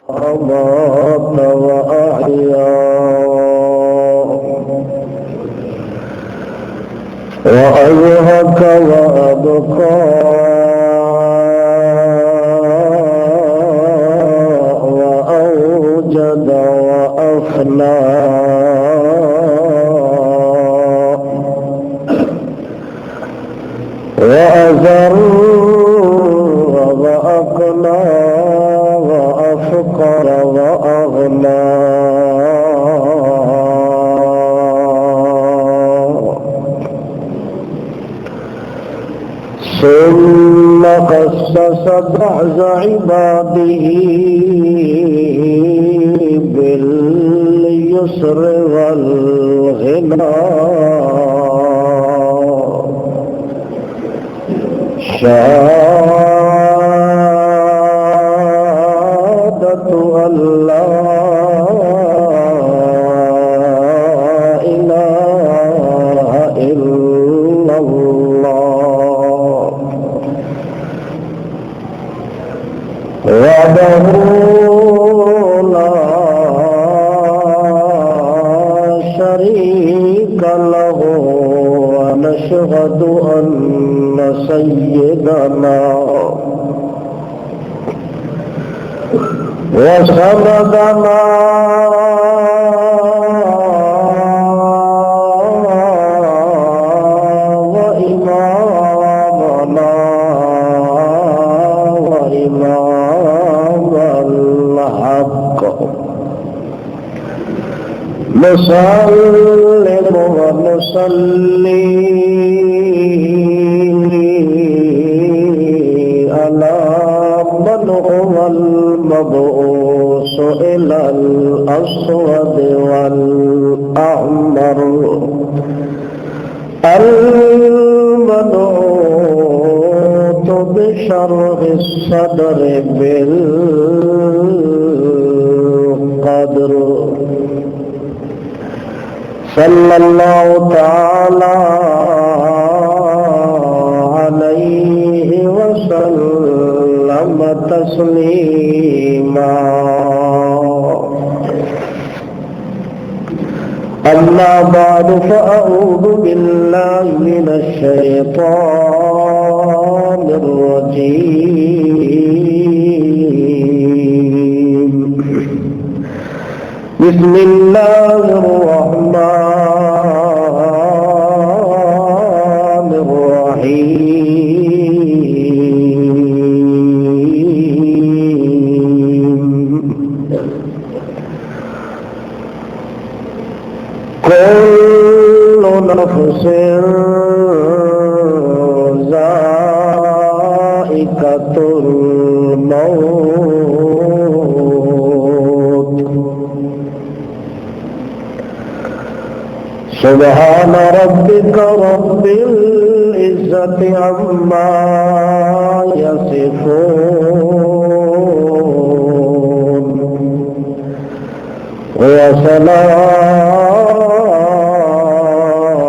أمات وأحيا وأضحك وأبكى وأوجد وأفنى وأذر وأقنى وأفقر وأغنى ثم خصص بعض عباده باليسر والغنى شهادة أن لا إله إلا الله وحده لا شريك له ونشهد أن سيدنا وسندنا وإمامنا وإمام الحق نسلم ونصلي المبعوث إلى الأسود والأحمر المنعوت بشرح الصدر بالقدر صلى الله تعالى عليه وسلم تسليما أما بعد فأعوذ بالله من الشيطان الرجيم بسم الله الرحمن الرحيم كل نفس ذائقة الموت سبحان ربك رب العزة عما يصفون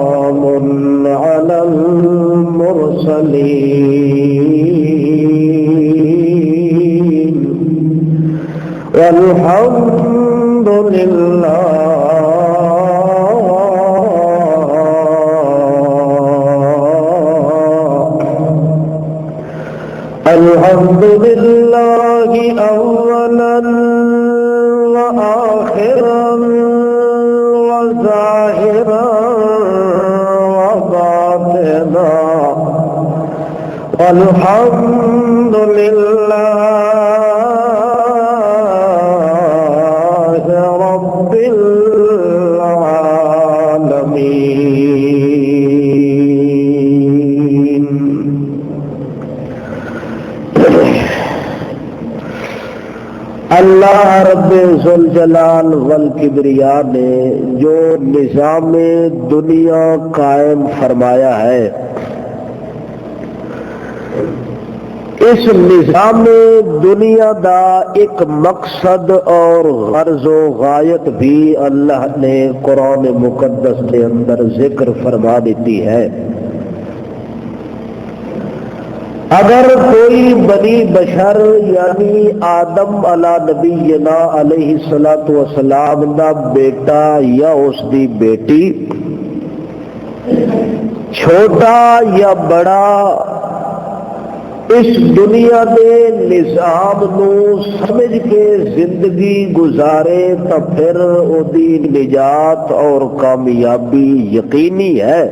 وسلام على المرسلين والحمد لله الحمد لله أولا وآخرا وظاهرا وباطنا والحمد لله رب العالمين اللہ رب ذوالجلال والکبریا نے جو نظام دنیا قائم فرمایا ہے اس نظام دنیا دا ایک مقصد اور غرض و غایت بھی اللہ نے قرآن مقدس کے اندر ذکر فرما دیتی ہے۔ اگر کوئی بنی بشر یعنی آدم علی نبینا علیہ الصلوۃ والسلام دا بیٹا یا اس دی بیٹی چھوٹا یا بڑا اس دنیا دے نظام نو سمجھ کے زندگی گزارے تو پھر او دی نجات اور کامیابی یقینی ہے۔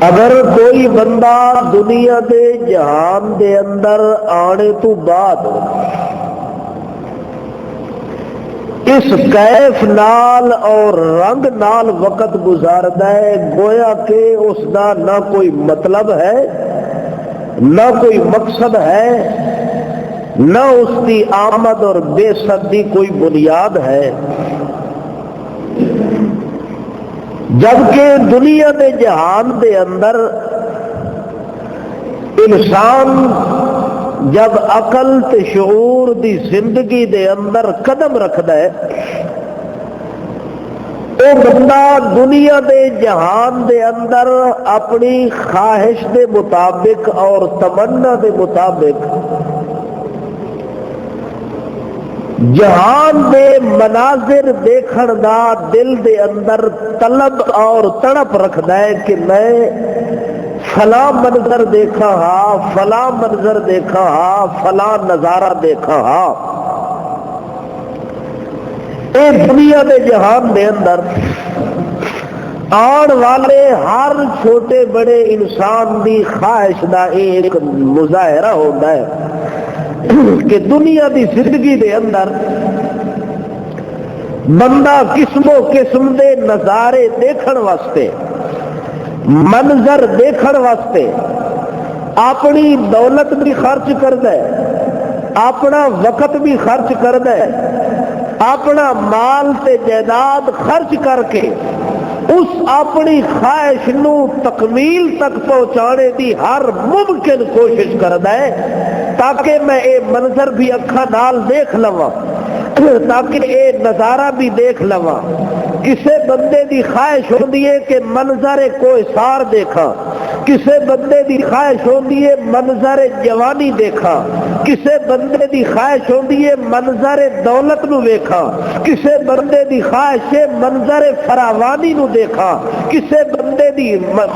اگر کوئی بندہ دنیا دے جہان دے اندر آنے تو بعد اس کیف نال اور رنگ نال وقت گزاردا ہے گویا کہ اس دا نہ کوئی مطلب ہے نہ کوئی مقصد ہے نہ اس کی آمد اور بے ست کی کوئی بنیاد ہے، جبکہ دنیا دے جہان دے اندر انسان جب عقل تے شعور دی زندگی دے اندر قدم رکھدا ہے وہ بندہ دنیا دے جہان دے اندر اپنی خواہش دے مطابق اور تمنا دے مطابق جہان دے مناظر دیکھن دا دل دے اندر طلب اور تڑپ رکھدا ہے کہ میں فلاں منظر دیکھا ہا، فلاں منظر دیکھا ہا، فلاں نظارہ دیکھا ہا۔ اے دنیا دے جہان دے اندر آن والے ہر چھوٹے بڑے انسان دی خواہش دا ایک مظاہرہ ہوتا ہے کہ دنیا دی زندگی دے اندر بندہ قسم و قسم دے نظارے دیکھن واسطے، منظر دیکھن واسطے اپنی دولت بھی خرچ کردا ہے، اپنا وقت بھی خرچ کردا ہے، اپنا مال تے جائیداد خرچ کر کے اس اپنی خواہش نو تکمیل تک پہنچانے دی ہر ممکن کوشش کردا ہے تاکہ میں اے منظر بھی اکھاں نال دیکھ لواں، تاکہ اے نظارہ بھی دیکھ لواں۔ کسے بندے دی خواہش ہوندی ہے کہ منظر کوثر دیکھا، کسے بندے دی خواہش ہوندی ہے منظر جوانی دیکھا، کسے بندے دی خواہش ہوندی ہے منظر دولت نو ویکھا، کسے بندے دی خواہش ہے منظر فراوانی نو دیکھا، کسے بندے دی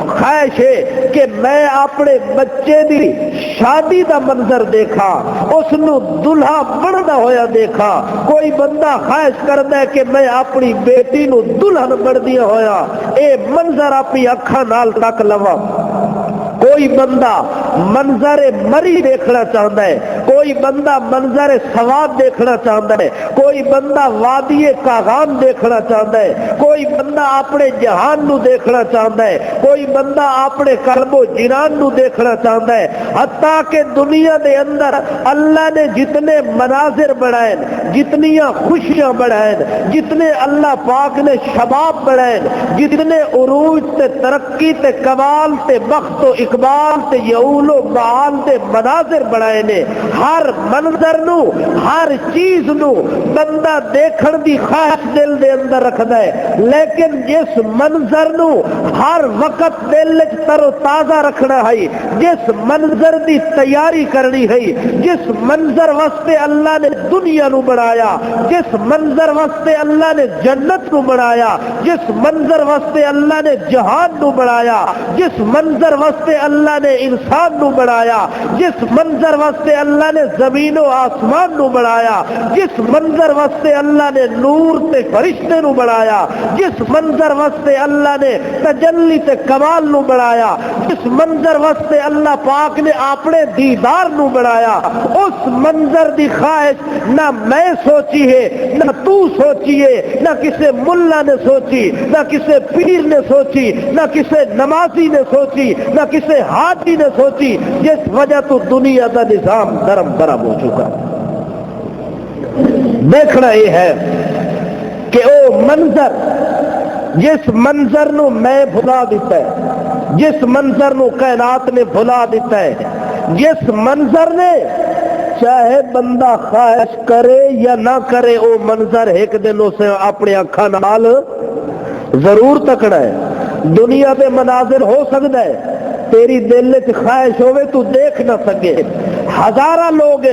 خواہش ہے کہ میں اپنے بچے دی شادی دا منظر دیکھا، اس نو دلہا بندا ہویا دیکھا۔ کوئی بندہ خواہش کردا ہے کہ میں اپنی بیٹی نو دلہن بندیا ہویا اے منظر اپنی اکھاں نال تک لواں۔ کوئی بندہ منظر مری دیکھنا چاہتا ہے، کوئی بندہ منظر سواد دیکھنا چاہتا ہے، کوئی بندہ وادی کاغان دیکھنا چاہتا ہے، کوئی بندہ اپنے جہان نو دیکھنا چاہتا ہے، کوئی بندہ اپنے قلب و جنان نو دیکھنا چاہتا ہے۔ حتیٰ کہ دنیا دے اندر اللہ نے جتنے مناظر بنائے، جتنیاں خوشیاں بنائے، جتنے اللہ پاک نے شباب بنائے، جتنے عروج تے ترقی تے کمال تے بخت و اقبال تے یعول و معال تے مناظر بنائے نے، ہر منظر نو ہر چیز نو بندہ دیکھن دی خواہش دل دے اندر رکھدا ہے، لیکن جس منظر نو ہر وقت دل وچ تر و تازہ رکھنا ہے، جس منظر دی تیاری کرنی ہے، جس منظر واسطے اللہ نے دنیا نو بنایا، جس منظر واسطے اللہ نے جنت نو بنایا، جس منظر واسطے اللہ نے جہان نو بنایا، جس منظر واسطے اللہ نے انسان نو بنایا، جس منظر واسطے اللہ نے زمین و آسمان نو بنایا، جس منظر واسطے اللہ نے نور تے فرشتے نو بنایا، جس منظر واسطے اللہ نے تجلی تے کمال نو بنایا، جس منظر واسطے اللہ پاک نے اپنے دیدار نو بنایا، اس منظر دی خواہش نہ میں سوچی ہے، نہ تو سوچی ہے، نہ کسے ملا نے سوچی، نہ کسے پیر نے سوچی، نہ کسے نمازی نے سوچی، نہ کسے حاجی نے سوچی، جس وجہ تو دنیا کا نظام درم برم ہو چکا۔ دیکھنا یہ ہے کہ او منظر، جس منظر نو میں بھلا دیتا ہے، جس منظر نو کائنات نے بھلا دیتا ہے، جس منظر نے چاہے بندہ خواہش کرے یا نہ کرے او منظر ایک دن اسے اپنے اکھاں نال ضرور تکڑا ہے۔ دنیا پہ مناظر ہو سکتا ہے تیری دل چ خواہش ہوے تو دیکھ نہ سکے، ہزارہ لوگ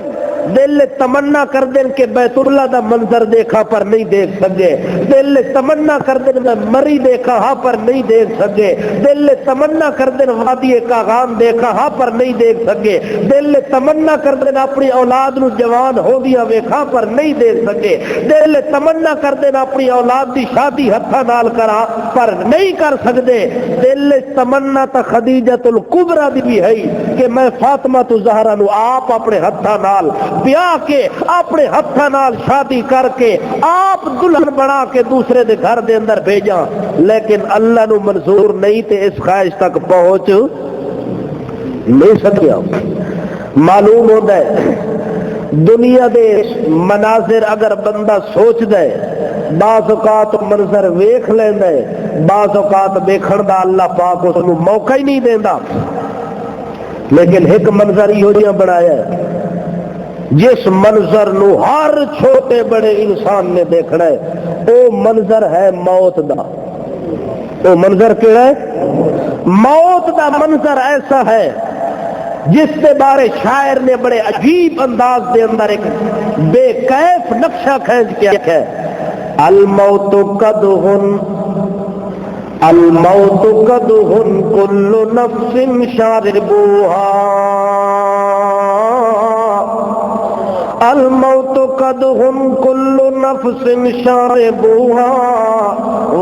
دل تمنا کر دیں کہ بیت اللہ دا منظر دیکھا پر نہیں دیکھ سکے، دل تمنا کر دیں میں مری دیکھا ہاں پر نہیں دیکھ سکے، دل تمنا کر دیں وادی کاغان دیکھا ہاں پر نہیں دیکھ سکے، دل تمنا کر دیں اپنی اولاد نو جوان ہو گیا ویکھا پر نہیں دیکھ سکے، دل تمنا کر دیں اپنی اولاد دی شادی ہتھاں نال کرا پر نہیں کر سکتے، دل تمنا تا خدیجۃ الکبریٰ دی بھی ہے کہ میں فاطمہ تو زہرا نو آپ اپنے ہتھاں نال بیاہ کے اپنے ہتھاں نال شادی کر کے آپ دلہن بنا کے دوسرے دے گھر دے اندر بھیجاں، لیکن اللہ نو منظور نہیں تے اس خواہش تک پہنچ نہیں سکیا۔ معلوم ہوتا ہے دنیا دے مناظر اگر بندہ سوچ دے بعض اوقات منظر ویکھ لیندا ہے، بعض اوقات ویکھن دا اللہ پاک اس نو موقع ہی نہیں دیندا، لیکن ایک منظر ہی جہاں بنایا ہے جس منظر نو ہر چھوٹے بڑے انسان نے دیکھنا ہے، وہ منظر ہے موت دا۔ وہ منظر کیڑا ہے؟ موت دا منظر ایسا ہے جس کے بارے شاعر نے بڑے عجیب انداز دے اندر ایک بے کیف نقشہ کھینچ کے ہے، الموت قدہن الموت قدہن کل نفس شاربوہا، الموت قدہن کل نفس شاربوہا،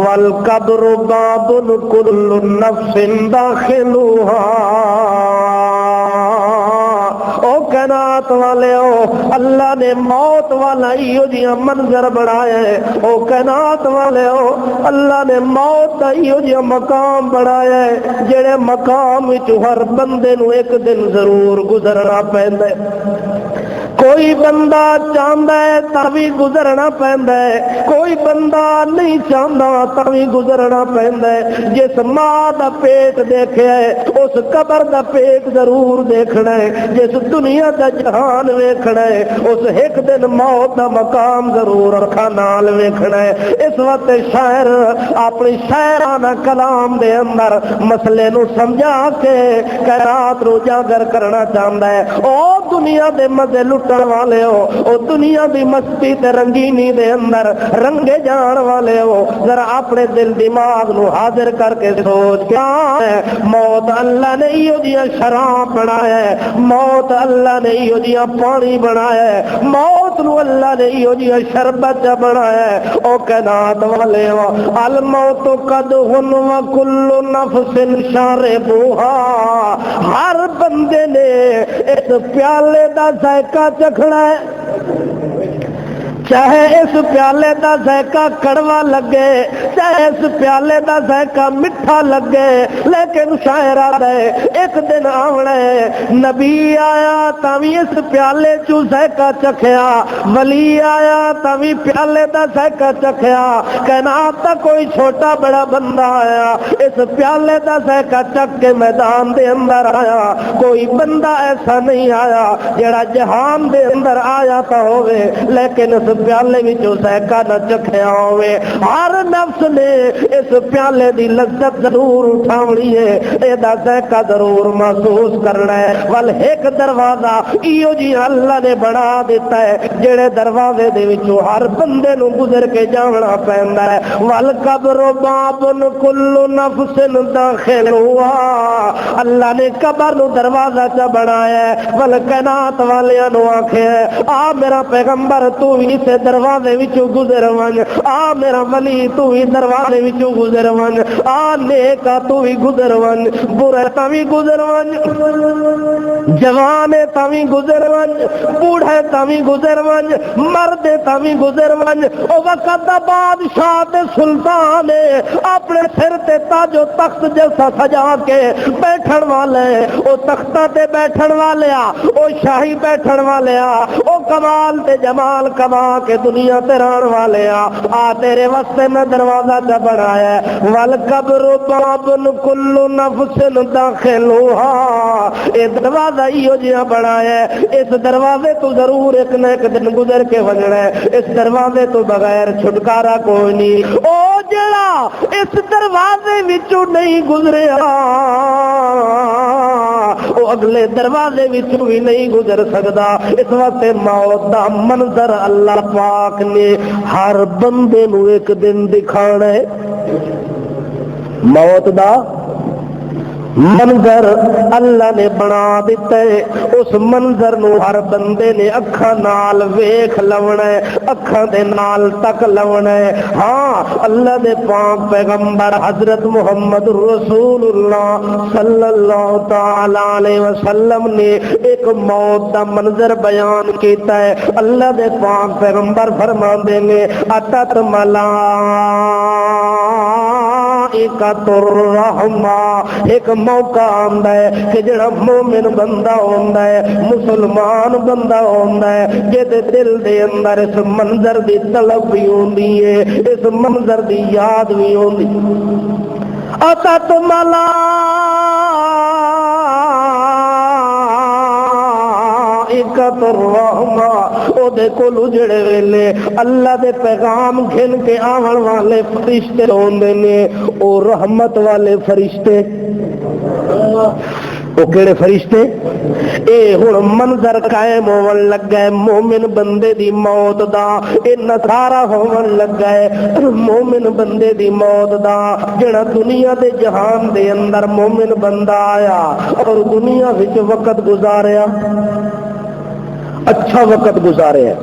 والقبر باب کل نفس داخلوہا۔ او کائنات والے او اللہ نے موت والا ایو جہاں منظر بنایا ہے، او کائنات والے او اللہ نے موت دا ایو جہاں مقام بنایا ہے جڑے مقام وچ ہر بندے نو ایک دن ضرور گزرنا پیندا ہے۔ کوئی بندہ چاہتا ہے تبھی گزرنا پیندا ہے، کوئی بندہ نہیں چاہتا تبھی گزرنا پیندا ہے۔ جس ماں دا پیٹ دیکھا ہے اس قبر دا پیٹ ضرور دیکھنا ہے، جس دنیا دا جہان ویکھنا ہے اس ایک دن موت دا مقام ضرور اکھاں نال ویکھنا ہے۔ اس وقت شاعر اپنی شاعرانہ کلام دے اندر مسئلے نو سمجھا کے کائنات نو اجاگر کرنا چاہتا ہے۔ او دنیا دے مزے لٹن والے ہو، او دنیا دی مستی تے رنگینی دے اندر رنگے جان والے ہو، ذرا اپنے دل دماغ نو حاضر کر کے سوچ کیا ہے موت اللہ نے ایو جیاں شراب بنایا ہے، موت اللہ نے ایو جیاں پانی بنایا ہے، موت نو اللہ نے ایو جیاں شربت بنایا ہے۔ او کائنات والے ہو الموت قدہن وکل نفس شاربوہا، ہر بندے نے اس پیالے دا ذائقہ چکھنا ہے، چاہے اس پیالے دا ذائقہ کڑوا لگے چاہے اس پیالے دا ذائقہ میٹھا لگے، لیکن شاعر آتا ہے ایک دن آونا ہے نبی آیا تاوی اس پیالے چو ذائقہ چکھیا، ولی آیا تاوی پیالے دا ذائقہ چکھیا، کائنات دا کوئی چھوٹا بڑا بندہ آیا اس پیالے دا ذائقہ چکھ کے میدان دے اندر آیا، کوئی بندہ ایسا نہیں آیا جڑا جہان دے اندر آیا تا ہوئے لیکن اس پیالے وچوں ذائقہ نہ چکھیا ہوئے۔ ہر نفس نے اس پیالے دی لذت ضرور اٹھاونی ہے، اے دا ذائقہ ضرور محسوس کرنا ہے۔ ول ایک دروازہ ایو جی اللہ نے بنا دیتا ہے جڑے دروازے دے وچوں ہر بندے نو گزر کے جانا پیندا ہے۔ ول قبر باب کل نفس داخل ہوا، اللہ نے قبر نو دروازہ چا بنایا ہے۔ ول کائنات والیاں نو آکھے آ میرا پیغمبر تو بھی اسے دروازے وچوں گزر ون، آ میرا ولی تو بھی دروازے وچوں گزر ون، آ نیکا تو بھی گزر ون، برا تاوی گزر ون، جوان تاوی گزر ون، بوڑھے تاوی گزر ون، مرد تاوی گزر ون۔ او وقت دا بادشاہ تے سلطان اپنے سر تے تاج و تخت جیسا سجا کے بیٹھن والے، او تختہ تے بیٹھن والے، او شاہی بیٹھن والے، او کمال تے جمال کما کے دنیا تے رہن والے آ تیرے واسطے میں دروازہ تے بنایا ہے والقبر باب کل نفس داخلوها اے دروازہ ہی جہاں بنایا ہے اس دروازے تو ضرور ایک نہ ایک دن گزر کے وجنا ہے اس دروازے تو بغیر چھٹکارا کوئی نہیں او جڑا اس دروازے وچوں نہیں گزریا وہ اگلے دروازے وچوں بھی نہیں گزر سکتا اس واسطے موت دا منظر اللہ پاک نے ہر بندے نو ایک دن دکھانا ہے موت دا منظر اللہ نے بنا دیتا ہے اس منظر نو ہر بندے نے اکھاں نال ویکھ لونا ہے اکھاں دے نال تک لونا ہے ہاں اللہ دے پاک پیغمبر حضرت محمد رسول اللہ صلی اللہ تعالی علیہ وسلم نے ایک موت دا منظر بیان کیتا ہے اللہ دے پاک پیغمبر فرماندے نے اتت ملائکۃ الرحمہ ایک موقع آندا ہے کہ جڑا مومن بندہ ہوندا ہے مسلمان بندہ ہوندا ہے جے دل دے اندر اس منظر دی طلب بھی ہوندی ہے اس منظر دی یاد بھی ہوندی اتت ملائکۃ الرحمہ او دے کول جڑے ویلے اللہ دے پیغام گھن کے آون والے فرشتے ہوندے نے او رحمت والے فرشتے وہ کیڑے فرشتے اے ہن منظر قائم ہون لگا ہے مومن بندے دی موت دا اے نظارہ ہون لگا ہے مومن بندے دی موت دا جڑا دنیا دے جہان دے اندر مومن بندہ آیا اور دنیا وچ وقت گزاریا اچھا وقت گزاریا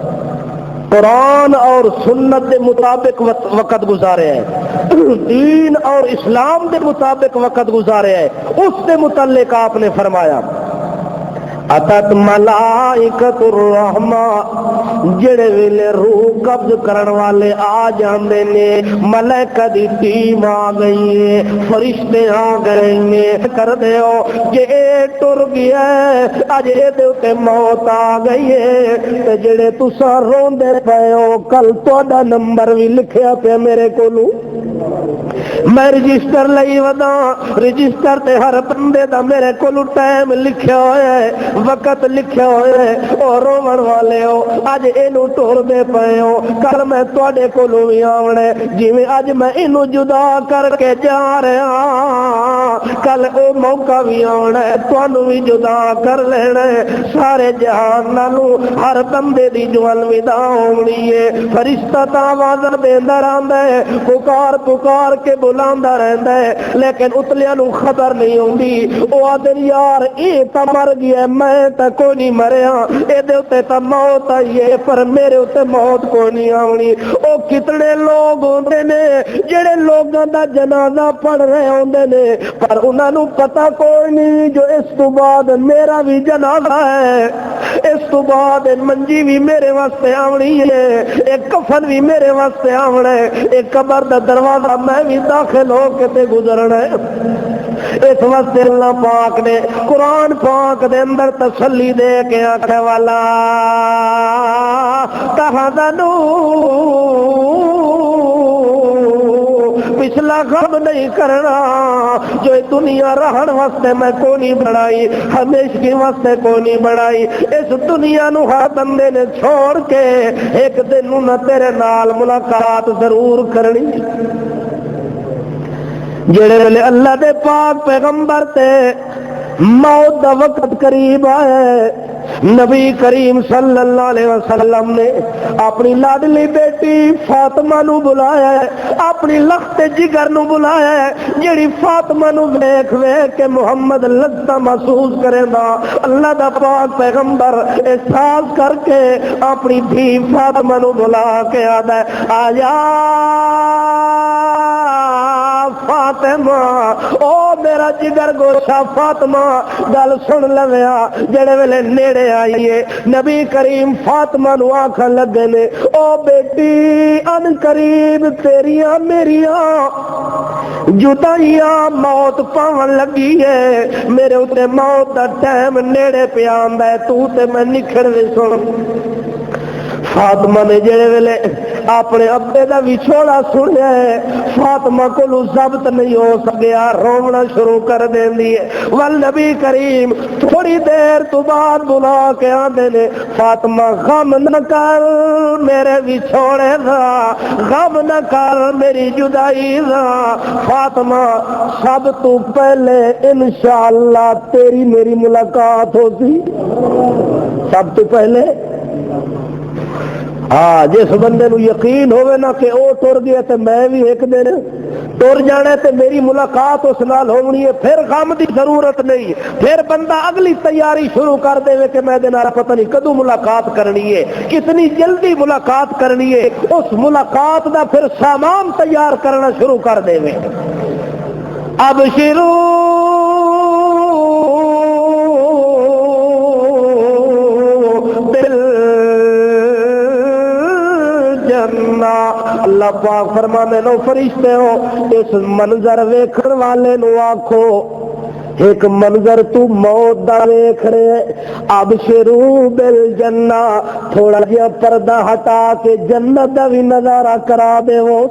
قرآن اور سنت کے مطابق وقت گزارے ہے دین اور اسلام کے مطابق وقت گزارے ہے اس سے متعلق آپ نے فرمایا اتت ملائکۃ الرحمہ جڑے ویلے روح قبض کرن والے آ جاندے نے ملائکہ دی ٹیم آ گئی ہے فرشتے آ گئے نے کر دیو جے ٹر گیا اج اے دے تے موت آ گئی ہے تے جڑے تساں روندے پئے ہو کل تہاڈا نمبر بھی لکھیا پیا میرے کولوں میں رجسٹر لئی ودا رجسٹر تے ہر بندے دا میرے کولو ٹائم لکھیا ہوا ہے وقت لکھیا ہوا ہے اور روون والے ہو اج اینو ٹور دے پئے ہو کل میں تواڈے کولو وی آونا ہے جویں اج میں اینو جدا کر کے جا رہا کل او موقع وی آونا ہے تانوں وی جدا کر لینا ہے سارے جہان نالوں ہر بندے دی جو الوداع ہونی ہے فرشتہ تا آواز دیندا رہندا ہے پکار پکار کے بلاندا رہندا ہے لیکن اتلیاں نو خبر نہیں ہوندی او آدن یار اے تا مر گیا میں تا کوئی نہیں مریا اے دے اوتے تا موت آئی ہے پر میرے اوتے موت کوئی نہیں آونی او کتنے لوگ ہوندے نے جڑے لوگاں دا جنازہ پڑھ رہے ہوندے نے پر انہاں نو پتہ کوئی نہیں جو اس تو بعد میرا بھی جنازہ ہے اس تو بعد منجی بھی میرے واسطے آونی ہے ایک کفن بھی میرے واسطے آونا ہے ایک قبر دا دروازہ میں بھی داخل ہو کے تے گزرنا ہے اس واسطے اللہ پاک نے قرآن پاک دے اندر تسلی دے کے آکھے والا تحزنوا پچھلا غم نہیں کرنا جو دنیا رہن واسطے میں کوئی نہیں بڑھائی ہمیشگی واسطے کوئی نہیں بڑھائی اس دنیا نو ہر بندے نے چھوڑ کے ایک دن نہ تیرے نال ملاقات ضرور کرنی جڑے ویلے اللہ دے پاک پیغمبر تے موت دا وقت قریب آئے نبی کریم صلی اللہ علیہ وسلم نے اپنی لاڈلی بیٹی فاطمہ نو بلایا ہے اپنی لخت جگر نو بلایا ہے جیڑی فاطمہ نو ویکھ ویکھ کے محمد لذت محسوس کرے گا اللہ دا پاک پیغمبر احساس کر کے اپنی دھی فاطمہ نو بلا کے آدا ہے آیا فاطمہ او میرا جگر گوشا فاطمہ گل سن لویا جڑے ویلے نیڑے آئیے نبی کریم فاطمہ نو آکھن لگے نے او بیٹی ان قریب تیریاں میریاں جدائیاں موت پاون لگی ہے میرے اوتے موت دا ٹائم نیڑے پہ آندا ہے تو تے میں نکھڑ وی سن فاطمہ نے جڑے ویلے اپنے ابے دا وچھوڑا سنیا ہے فاطمہ کو ضبط نہیں ہو سکیا رونا شروع کر دیندی ہے والنبی کریم تھوڑی دیر تو بعد بلا کے آندے نے فاطمہ غم نہ کر میرے وچھوڑے دا غم نہ کر میری جدائی دا فاطمہ سب تو پہلے انشاءاللہ تیری میری ملاقات ہوتی سب تو پہلے ہاں جس بندے نو یقین ہوئے نا کہ او ٹر گیا تے میں بھی ایک دن ٹر جانا تے میری ملاقات اس نال ہونی ہے پھر غم دی ضرورت نہیں پھر بندہ اگلی تیاری شروع کر دے کہ میں دے نال پتہ نہیں کدوں ملاقات کرنی ہے کتنی جلدی ملاقات کرنی ہے اس ملاقات دا پھر سامان تیار کرنا شروع کر دے اب اللہ پاک فرمانے نو فرشتے ہو اس منظر ویکھن والے نو آکھو ایک منظر تو موت دا ویکھ رہے اب شروع بالجنہ تھوڑا جہا پردہ ہٹا کے جنت دا بھی نظارہ کرا دے وہ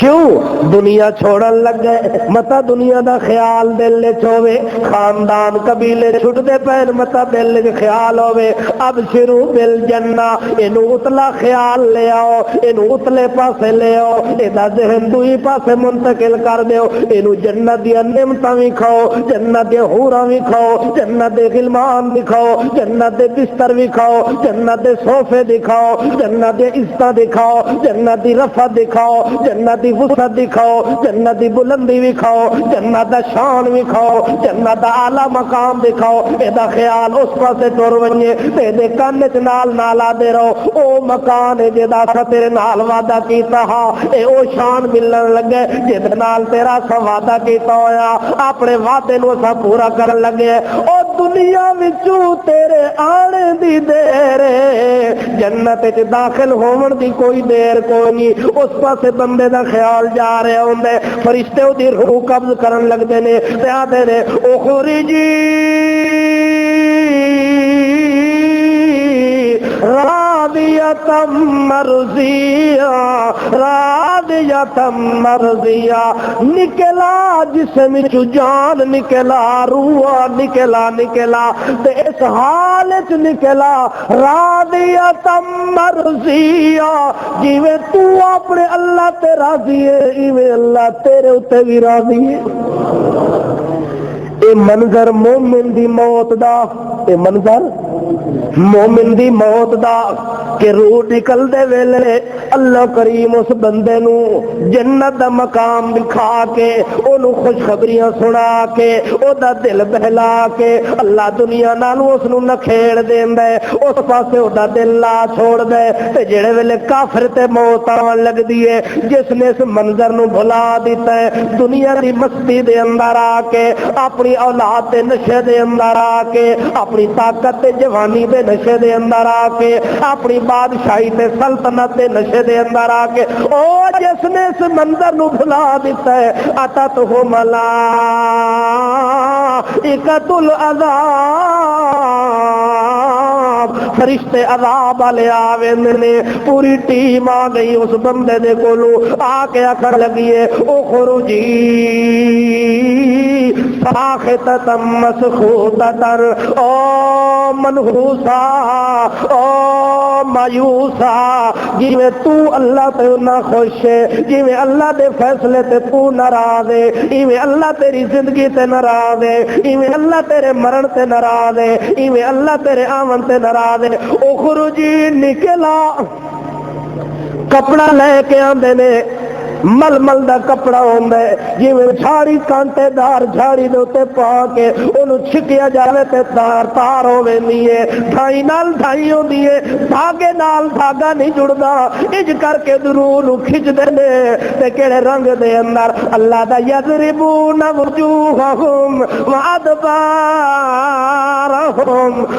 کیوں دنیا چھوڑن لگ گئے متا دنیا دا خیال دل لے چھوے خاندان قبیلے چھٹ دے پہن متا دل لے خیال ہوئے اب شروع بالجنہ انہوں اتلا خیال لے آؤ انہوں اتلے پاسے لے آؤ ایدہ ذہن دوئی پاسے منتقل کر دیو انہوں جنت دیا نعمتاں بھی کھاؤ جنت دے حوراں بھی کھاؤ جنت دے غلمان بھی کھاؤ جنت دے بستر بھی کھاؤ جنت دے صوفے دکھاؤ جنت دے عزتاں دکھاؤ جنت دی رفعت دکھاؤ جنت دی وسعت دکھاؤ جنت دی بلندی بھی کھاؤ جنت دا شان بھی کھاؤ جنت دا اعلی مقام دکھاؤ ایدا خیال اس پاسے ٹر ونجے تے دے کان وچ نال نال آدے رہو او مکان ہے جدا سا تیرے نال وعدہ کیتا ہا اے او شان ملن لگے جے نال تیرا سا وعدہ کیتا ہویا اپنے وعدے نو سا پورا کرن لگے او دنیا وچوں تیرے آنے دی دیر جنت وچ داخل ہون دی کوئی دیر کوئی نہیں اس پاسے بندے دا خیال جا رہے ہوندے فرشتے دی روح قبض کرن لگ دے نے تے آدے نے اخرجی راضیتم مرضیہ راضیتم مرضیہ نکلا جسم چو جان نکلا روح نکلا تے اس حالت نکلا راضیتم مرضیہ جیویں تو اپنے اللہ تے راضی ہے ایویں اللہ تیرے اتے بھی راضی ہے اے منظر مومن دی موت دا اے منظر مومن دی موت دا کہ روح نکل دے ویلے اللہ کریم اس بندے نو جنت دا مقام دکھا کے انہوں خوشخبریاں سنا کے او دا دل بہلا کے اللہ دنیا نالوں اس نو نکھیڑ دین دے اس پاسے او دا دل لا چھوڑ دے تے جڑے ویلے کافر تے موت آن لگ دیے جس نے اس منظر نو بھلا دیتا ہے دنیا دی مستی دے اندر آ کے اپنی اولاد دے نشے دے اندر آ کے اپنی طاقت تے جوانی دے نشے دے اندر آ کے اپنی بادشاہی تے سلطنت دے نشے دے اندر آ کے او جس نے اس منظر نو بھلا دیتا ہے اتتہ ملائکۃ العذاب فرشتے عذاب والے آویں نے پوری ٹیم آ گئی اس بندے دے کولو آ کے آکھن لگیے اخرجی ساخطۃ مسخوطۃ او منحوسا او مایوسا جویں تو اللہ تے نہ خوش ہے جویں اللہ دے فیصلے تے تو ناراض ہے ایویں اللہ تیری زندگی تے ناراض ہے ایویں اللہ تیرے مرن تے ناراض ہے ایویں اللہ تیرے آمن تے ناراض ہے اخرجی نکلا کپڑا لے کے آندے نے مل مل دا کپڑا ہوندا ہے جویں جھاڑی کانٹے دار جھاڑی دے اوتے پا کے اونوں چھکیا جاوے تے تار تار ہووے نہیں ہے دھائی نال دھائی ہوندی ہے دھاگے نال دھاگا نہیں جڑدا اج کر کے درو نو کھچ دے نے تے کیڑے رنگ دے اندر اللہ دا یضربون وجوہہم وادبارہم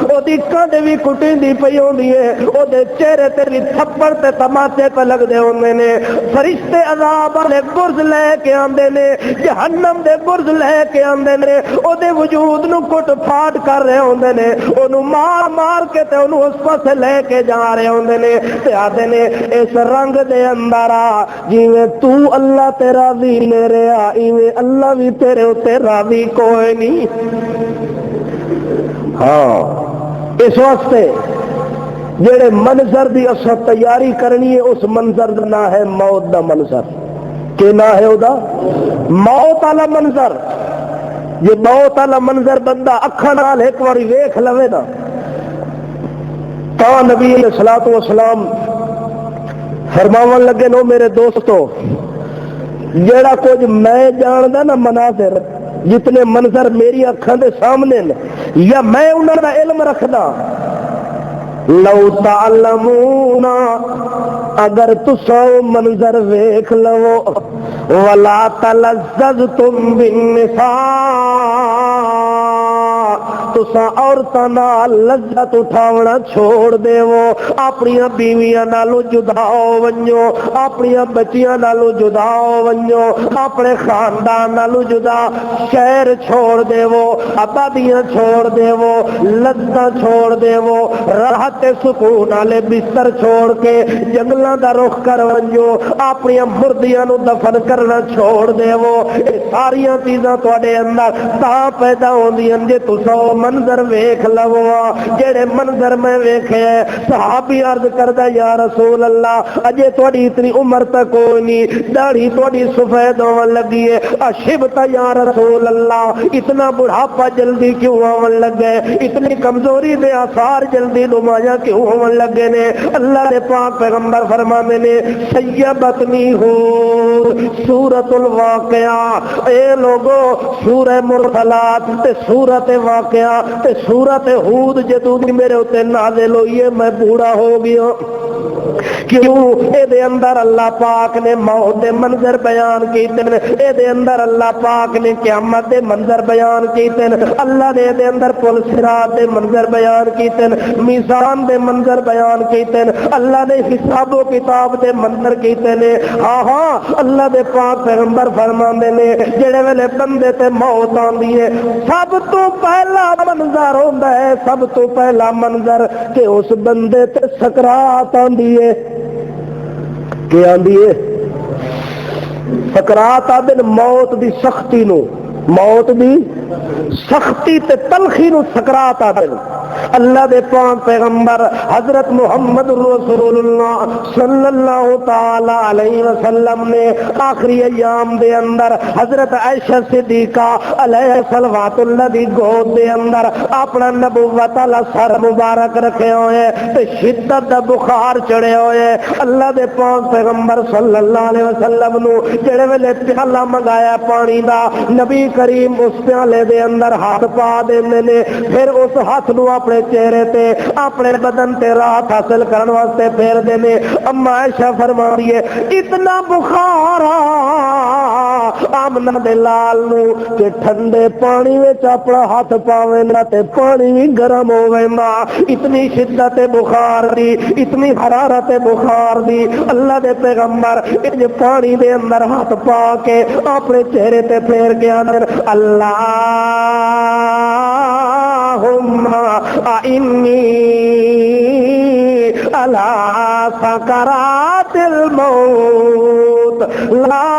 او دی کڈ وی کٹیندی پئی ہوندی ہے او دے چہرے تے بھی تھپڑ تے تماچے پہ لگ دے ہوندے نے فرشتے عذاب والے برز لے کے آندے نے، جہنم دے برز لے کے آندے نے، او دے وجود نو کٹ پھاٹ کر رہے ہوندے نے، اونوں مار مار کے تے اونوں اس پاسے لے کے جا رہے ہوندے نے تے آدے نے اس رنگ دے اندر آ جویں تو اللہ تے راضی نہیں رہا ایویں اللہ بھی تیرے اوتے راضی کوئی نہیں۔ ہاں اس واسطے جڑے منظر دی اساں تیاری کرنی ہے اس منظر دا نام ہے موت دا منظر۔ کہ نہ ہے او دا موت والا منظر۔ یہ موت والا منظر بندہ اکھاں نال ایک واری ویکھ لوے نا تا نبی علیہ الصلوۃ والسلام فرماون لگے نو میرے دوستو جیڑا کچھ میں جاندا نا مناظر جتنے منظر میری اکھاں دے سامنے نے یا میں انہاں دا علم رکھدا لو تعلمون اگر تساں منظر ویکھ لو ولا تلذذتم بالنساء تساں عورتاں نال لذت اٹھاونا چھوڑ دیو، اپنی بیویاں نالوں جدا ہو ونجو، اپنی بچیاں نالوں جدا ہو ونجو، اپنے خاندان نالوں جدا، شہر چھوڑ دیو، آبادیاں چھوڑ دیو، لذتاں چھوڑ دیو، راحت سکون والے بستر چھوڑ کے جنگلاں دا رخ کر ونجو، اپنی مردیاں نو دفن کرنا چھوڑ دیو۔ یہ ساریاں چیزاں تواڈے اندر تا پیدا ہوندیاں جے تساں منظر ویکھ لو۔ جڑے منظر میں ویکھے صحابی عرض کردا یا رسول اللہ اجے تواڈی اتنی عمر تک کوئی نہیں، داڑھی تواڈی سفید ہون لگی ہے، اشبتا یا رسول اللہ اتنا بڑھاپا جلدی کیوں آون لگے، اتنی کمزوری دے آثار جلدی نمایاں کیوں ہون لگے نے؟ اللہ دے پاک پیغمبر فرماندے نے سیبتنی ہو سورۃ الواقعہ، اے لوگو سورہ مرسلات تے سورۃ واقعہ تے سورۃ ہود جدوں دی میرے اوتے نازل ہوئی ہے میں بوڑھا ہو گیا۔ کیوں؟ اے دے اندر اللہ پاک نے موت دے منظر بیان کیتے ہیں، اے دے اندر اللہ پاک نے قیامت دے منظر بیان کیتے ہیں، اللہ نے دے اندر پل صراط دے منظر بیان کیتے ہیں، میزان دے منظر بیان کیتے ہیں، اللہ نے حساب و کتاب دے منظر کیتے ہیں۔ ہاں ہاں اللہ دے پاک پیغمبر فرماندے نے جڑے ویلے بندے تے موت آندی ہے سب تو پہلا منظر ہوندا ہے، سب تو پہلا منظر کہ اس بندے تے سکرات آندی ہے۔ کہ آندی ہے سکرات آدن موت دی سختی نو، موت دی سختی تے تلخی نو سکرات آدن۔ اللہ دے پاک پیغمبر حضرت محمد رسول اللہ صلی اللہ تعالی علیہ وسلم نے آخری ایام دے اندر حضرت عائشہ صدیقہ علیہ صلوات اللہ دی گود دے اندر اپنا نبوت والا سر مبارک رکھے ہوئے تے شدت دا بخار چڑھے ہوئے۔ اللہ دے پاک پیغمبر صلی اللہ علیہ وسلم نو جڑے ویلے پیالہ منگایا پانی دا نبی کریم اس پیالے دے اندر ہاتھ پا دیندے نے، پھر اس ہاتھ نو اپنے چہرے تے اپنے بدن تے راحت حاصل کرنے واسطے پھیر دینے۔ اما عائشہ فرما رہی ہے اتنا بخار آمنہ دے لال نو کہ ٹھنڈے پانی وچ اپنا ہاتھ پاوے نا تے پانی بھی گرم ہوے نا، اتنی شدت بخار دی، اتنی حرارت بخار دی۔ اللہ دے پیغمبر انج پانی دے اندر ہاتھ پا کے اپنے چہرے تے پھیر کے اندر اللہم انی علی سکرات الموت لا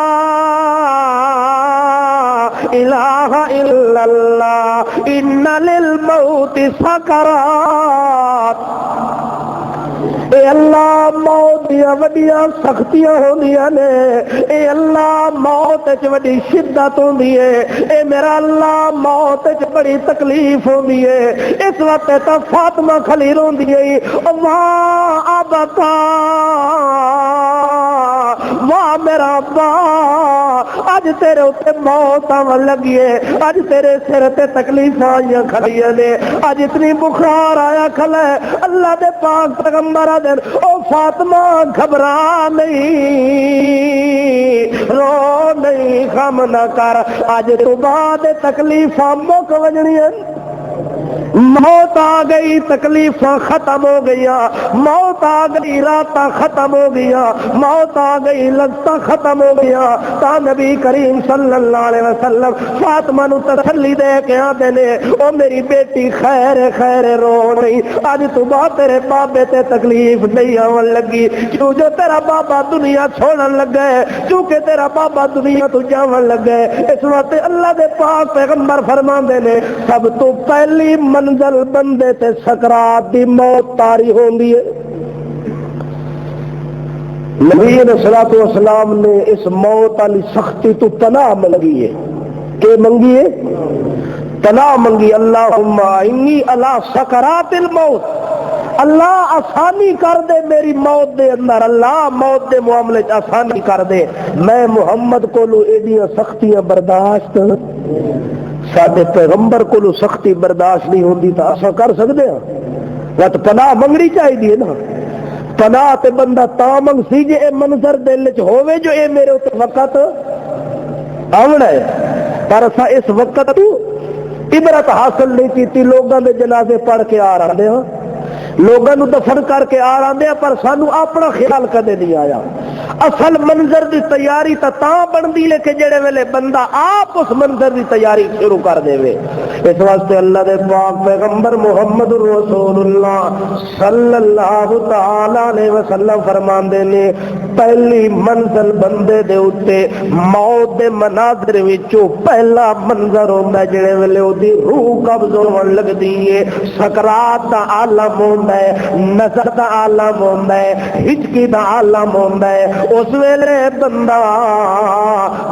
الہ الا اللہ ان للموت سکرات۔ اے اللہ موت دیا وڈیاں سختیاں ہوندیاں نے، اے اللہ موت وچ وڈی شدت ہوندی ہے، اے میرا اللہ موت وچ بڑی تکلیف ہوندی ہے۔ اس وقت تا فاطمہ کھلی روندی ہے واہ ابتا واہ میرا ابا اج تیرے اوتے موت آون لگی ہے، اج تیرے سر تے تکلیفاں آئیاں کھڑیاں نے، اج اتنی بخار آیا کھلا ہے۔ اللہ دے پاک پیغمبر دن او فاطمہ گھبرا نہیں، رو نہیں، غم نہ کر، اج تو بعد تکلیفاں مک وجنیاں۔ موت آ گئی تکلیفاں ختم ہو گیا، موت آ گئی راتاں ختم ہو گیا، موت آ گئی لذتاں ختم ہو گیا، تا نبی کریم صلی اللہ علیہ وسلم فاطمہ نو تسلی دے کے آتے نے او میری بیٹی خیر خیر رو نہیں، اج تو بعد تیرے بابے تے تکلیف نہیں آون لگی، کیوں جو تیرا بابا دنیا چھوڑن لگا ہے، کیونکہ تیرا بابا دنیا تو جاون لگا ہے۔ اس وقت اللہ دے پاک پیغمبر فرماندے نے سب تو پہلی منزل بندے تے سکرات دی موت تاری ہوندی ہے۔ نبی علیہ الصلوۃ والسلام نے اس موت والی سختی تو پناہ منگی ہے، کہ منگی ہے پناہ منگی، اللہم انی علی سکرات الموت، اللہ آسانی کر دے میری موت دے اندر، اللہ موت دے معاملے آسانی کر دے، میں محمد کو ایڈیاں سختیاں برداشت، ساڈے پیغمبر کو سختی برداشت نہیں ہوندی تو ایسا کر سکتے ہیں؟ تو پناہ منگنی چاہیے نا، پناہ تے بندہ تا منگ سی جے اے منظر دل چ ہوے جو اے میرے تے وقت آونا ہے، پر اسا اس وقت تو عبرت حاصل نہیں کی، لوگوں دے جنازے پڑھ کے آ رہے ہیں، لوگوں نو دفن کر کے آ رہے ہیں، پر سانو اپنا خیال کدے نہیں آیا۔ اصل منظر دی تیاری تا بندی لے کے جڑے ویلے بندہ آپ اس منظر دی تیاری شروع کر دے وے۔ اس واسطے اللہ دے پاک پیغمبر محمد رسول اللہ صلی اللہ تعالی علیہ وسلم فرماندے نے پہلی منزل بندے دے اوتے موت دے مناظر وچوں پہلا منظر ہوندا ہے جڑے ویلے اودی روح قبض ہون لگدی ہے، سکرات دا عالم ہوندا ہے، نظر دا عالم ہوندا ہے، ہچکی دا عالم ہوندا ہے، اس ویلے بندہ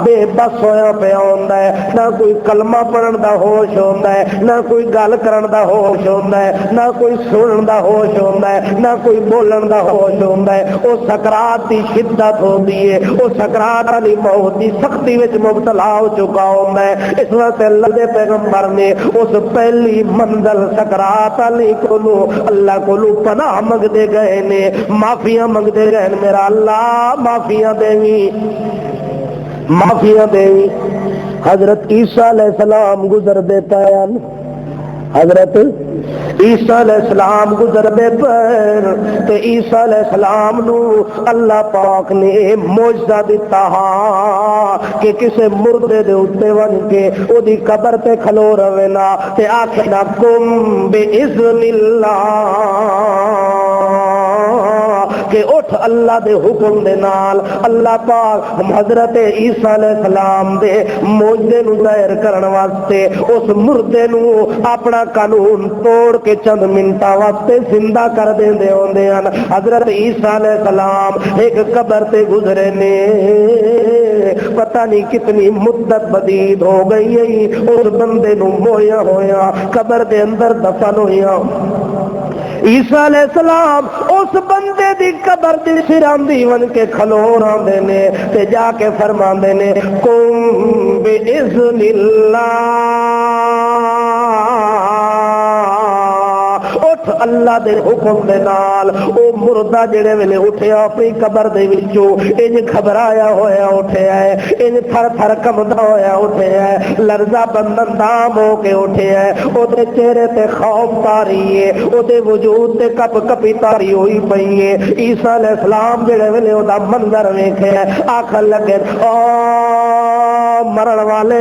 بے بس ہویا پیا ہوندا ہے، نہ کوئی کلمہ پڑھن دا ہوش ہوندا ہے، نہ کوئی گل کرن دا ہوش ہوندا ہے، نہ کوئی سنن دا ہوش ہوندا ہے، نہ کوئی بولن دا ہوش ہوندا ہے، او سکرات دی شدت ہوندی ہے، او سکرات والی موت دی سختی وچ مبتلا ہو چکا ہوندا ہے۔ اس واسطے اللہ دے پیغمبر نے اس پہلی منزل سکرات والی کولو اللہ کولو پناہ منگدے گئے نے، معافیاں منگدے گئے، میرا اللہ معافیاں دیوی معافیاں دیوی۔ حضرت عیسیٰ علیہ السلام گزر دیتا ہے، حضرت عیسیٰ علیہ السلام گزر دے پر تے عیسیٰ علیہ السلام نو اللہ پاک نے معجزہ دیتا کہ کسے مردے دے اوتے ون کے او دی قبر تے کھلو رہے نا تے آکھے نا کم بِإِذْنِ اللَّهِ کہ اٹھ اللہ دے حکم دے نال، اللہ پاک حضرت عیسیٰ علیہ السلام دے معجزے نو ظاہر کرن واسطے اس مردے نو اپنا قانون توڑ کے چند منٹاں واسطے زندہ کر دیندے ہوندے ہن۔ حضرت عیسیٰ علیہ السلام ایک قبر تے گزرے نے، پتہ نہیں کتنی مدت بدید ہو گئی ہے، اس بندے نو مویا ہویا قبر دے اندر دفن ہویا۔ عیسیٰ علیہ السلام اس بندے دی قبر دی سراندی ون کے کھلو راندے نے تے جا کے فرماندے نے قم بِإِذْنِ اللَّهِ، اٹھ اللہ دے حکم دے نال۔ او مردہ جڑے ویلے اٹھیا اپنی قبر دے وچوں انج گھبرایا ہویا اٹھیا ہے، انج تھر تھر کمدا ہویا اٹھیا ہے، لرزہ بندن دام ہو کے اٹھیا ہے، او دے چہرے تے خوف تاری ہے، او دے وجود تے کپ کپی تاری ہوئی پئی ہے۔ عیسیٰ علیہ السلام جڑے ویلے او دا منظر ویکھیا آکھن لگے او مرن والے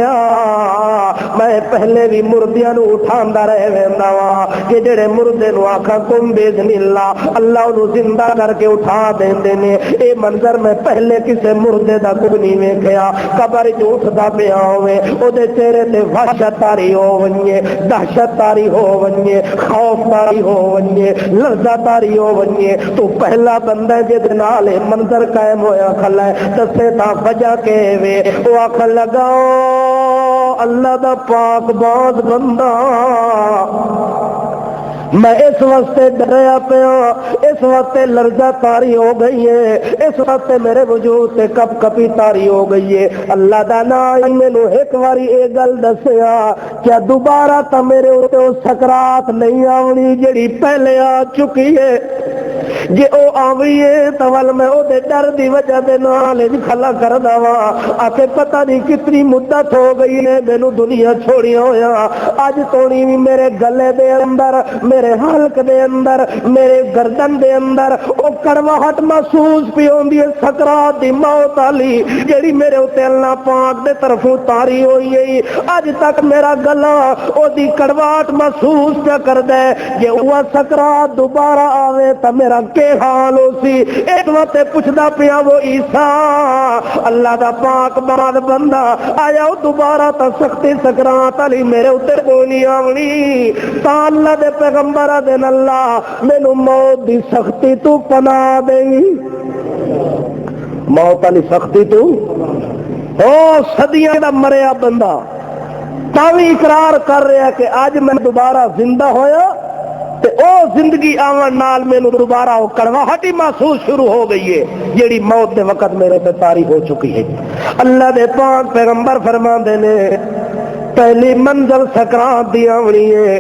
میں پہلے بھی مردیاں نو اٹھاندا رہ ویندا وا کہ جڑے مردے نو آکھاں کم بِإِذْنِ اللَّهِ اللہ انہوں زندہ کر کے اٹھا دیندے نے۔ اے منظر میں پہلے کسے مردے دا کوئی نہیں ویکھیا، قبر وچ اٹھدا پیا ہوے او دے چہرے تے وحشت تاری ہو ونجے، دہشت تاری ہو ونجے، خوف تاری ہو ونجے، لرزہ تاری ہو ونجے، تو پہلا بندہ جے دے نال اے منظر قائم ہویا کھلا ہے دسے تا وجہ کہ وے او آکھن لگا اللہ دا پاک باز بندہ میں اس واسطے ڈریا پیا، اس واسطے لرزہ تاری ہو گئی ہے، اس واسطے میرے وجود سے کپ کپی تاری ہو گئی ہے۔ اللہ دا نام مینوں ایک واری اے گل دسیا کیا دوبارہ تا میرے اوتے سکرات نہیں آونی جڑی پہلے آ چکی ہے۔ جے او آویے تو ول میں او دے ڈر دی وجہ دے نال کھلا کردا وا آکے پتہ نہیں کتنی مدت ہو گئی ہے مینوں دنیا چھوڑی ہویا اج تونی بھی میرے گلے دے اندر میرے حلق دے اندر میرے گردن دے اندر او کڑواہٹ محسوس پی ہوندی ہے سکرات دی موت والی جیڑی میرے اوتے اللہ پاک دے طرفوں تاری ہوئی ہے اج تک میرا گلا او دی کڑواہٹ محسوس پیا کردا ہے جے او سکرات دوبارہ آوے تے میرا کے حال ہو سی ایک وقت پوچھدا پیا وہ عیسیٰ اللہ دا پاک باد بندہ آیا دوبارہ تا سختی سکرات علی میرے اوتے کوئی نہیں آونی تا اللہ دے پیغمبر دے اللہ مینوں موت دی سختی تو پناہ دے موت علی سختی تو او صدیاں دا مریا بندہ تاوی اقرار کر رہا کہ آج میں دوبارہ زندہ ہویا تے او زندگی آون نال مینوں دوبارہ او کڑواہٹ ہی محسوس شروع ہو گئی ہے جیڑی موت دے وقت میرے تے طاری ہو چکی ہے اللہ دے پاک پیغمبر فرماندے نے پہلی منزل سکرات دی آونی ہے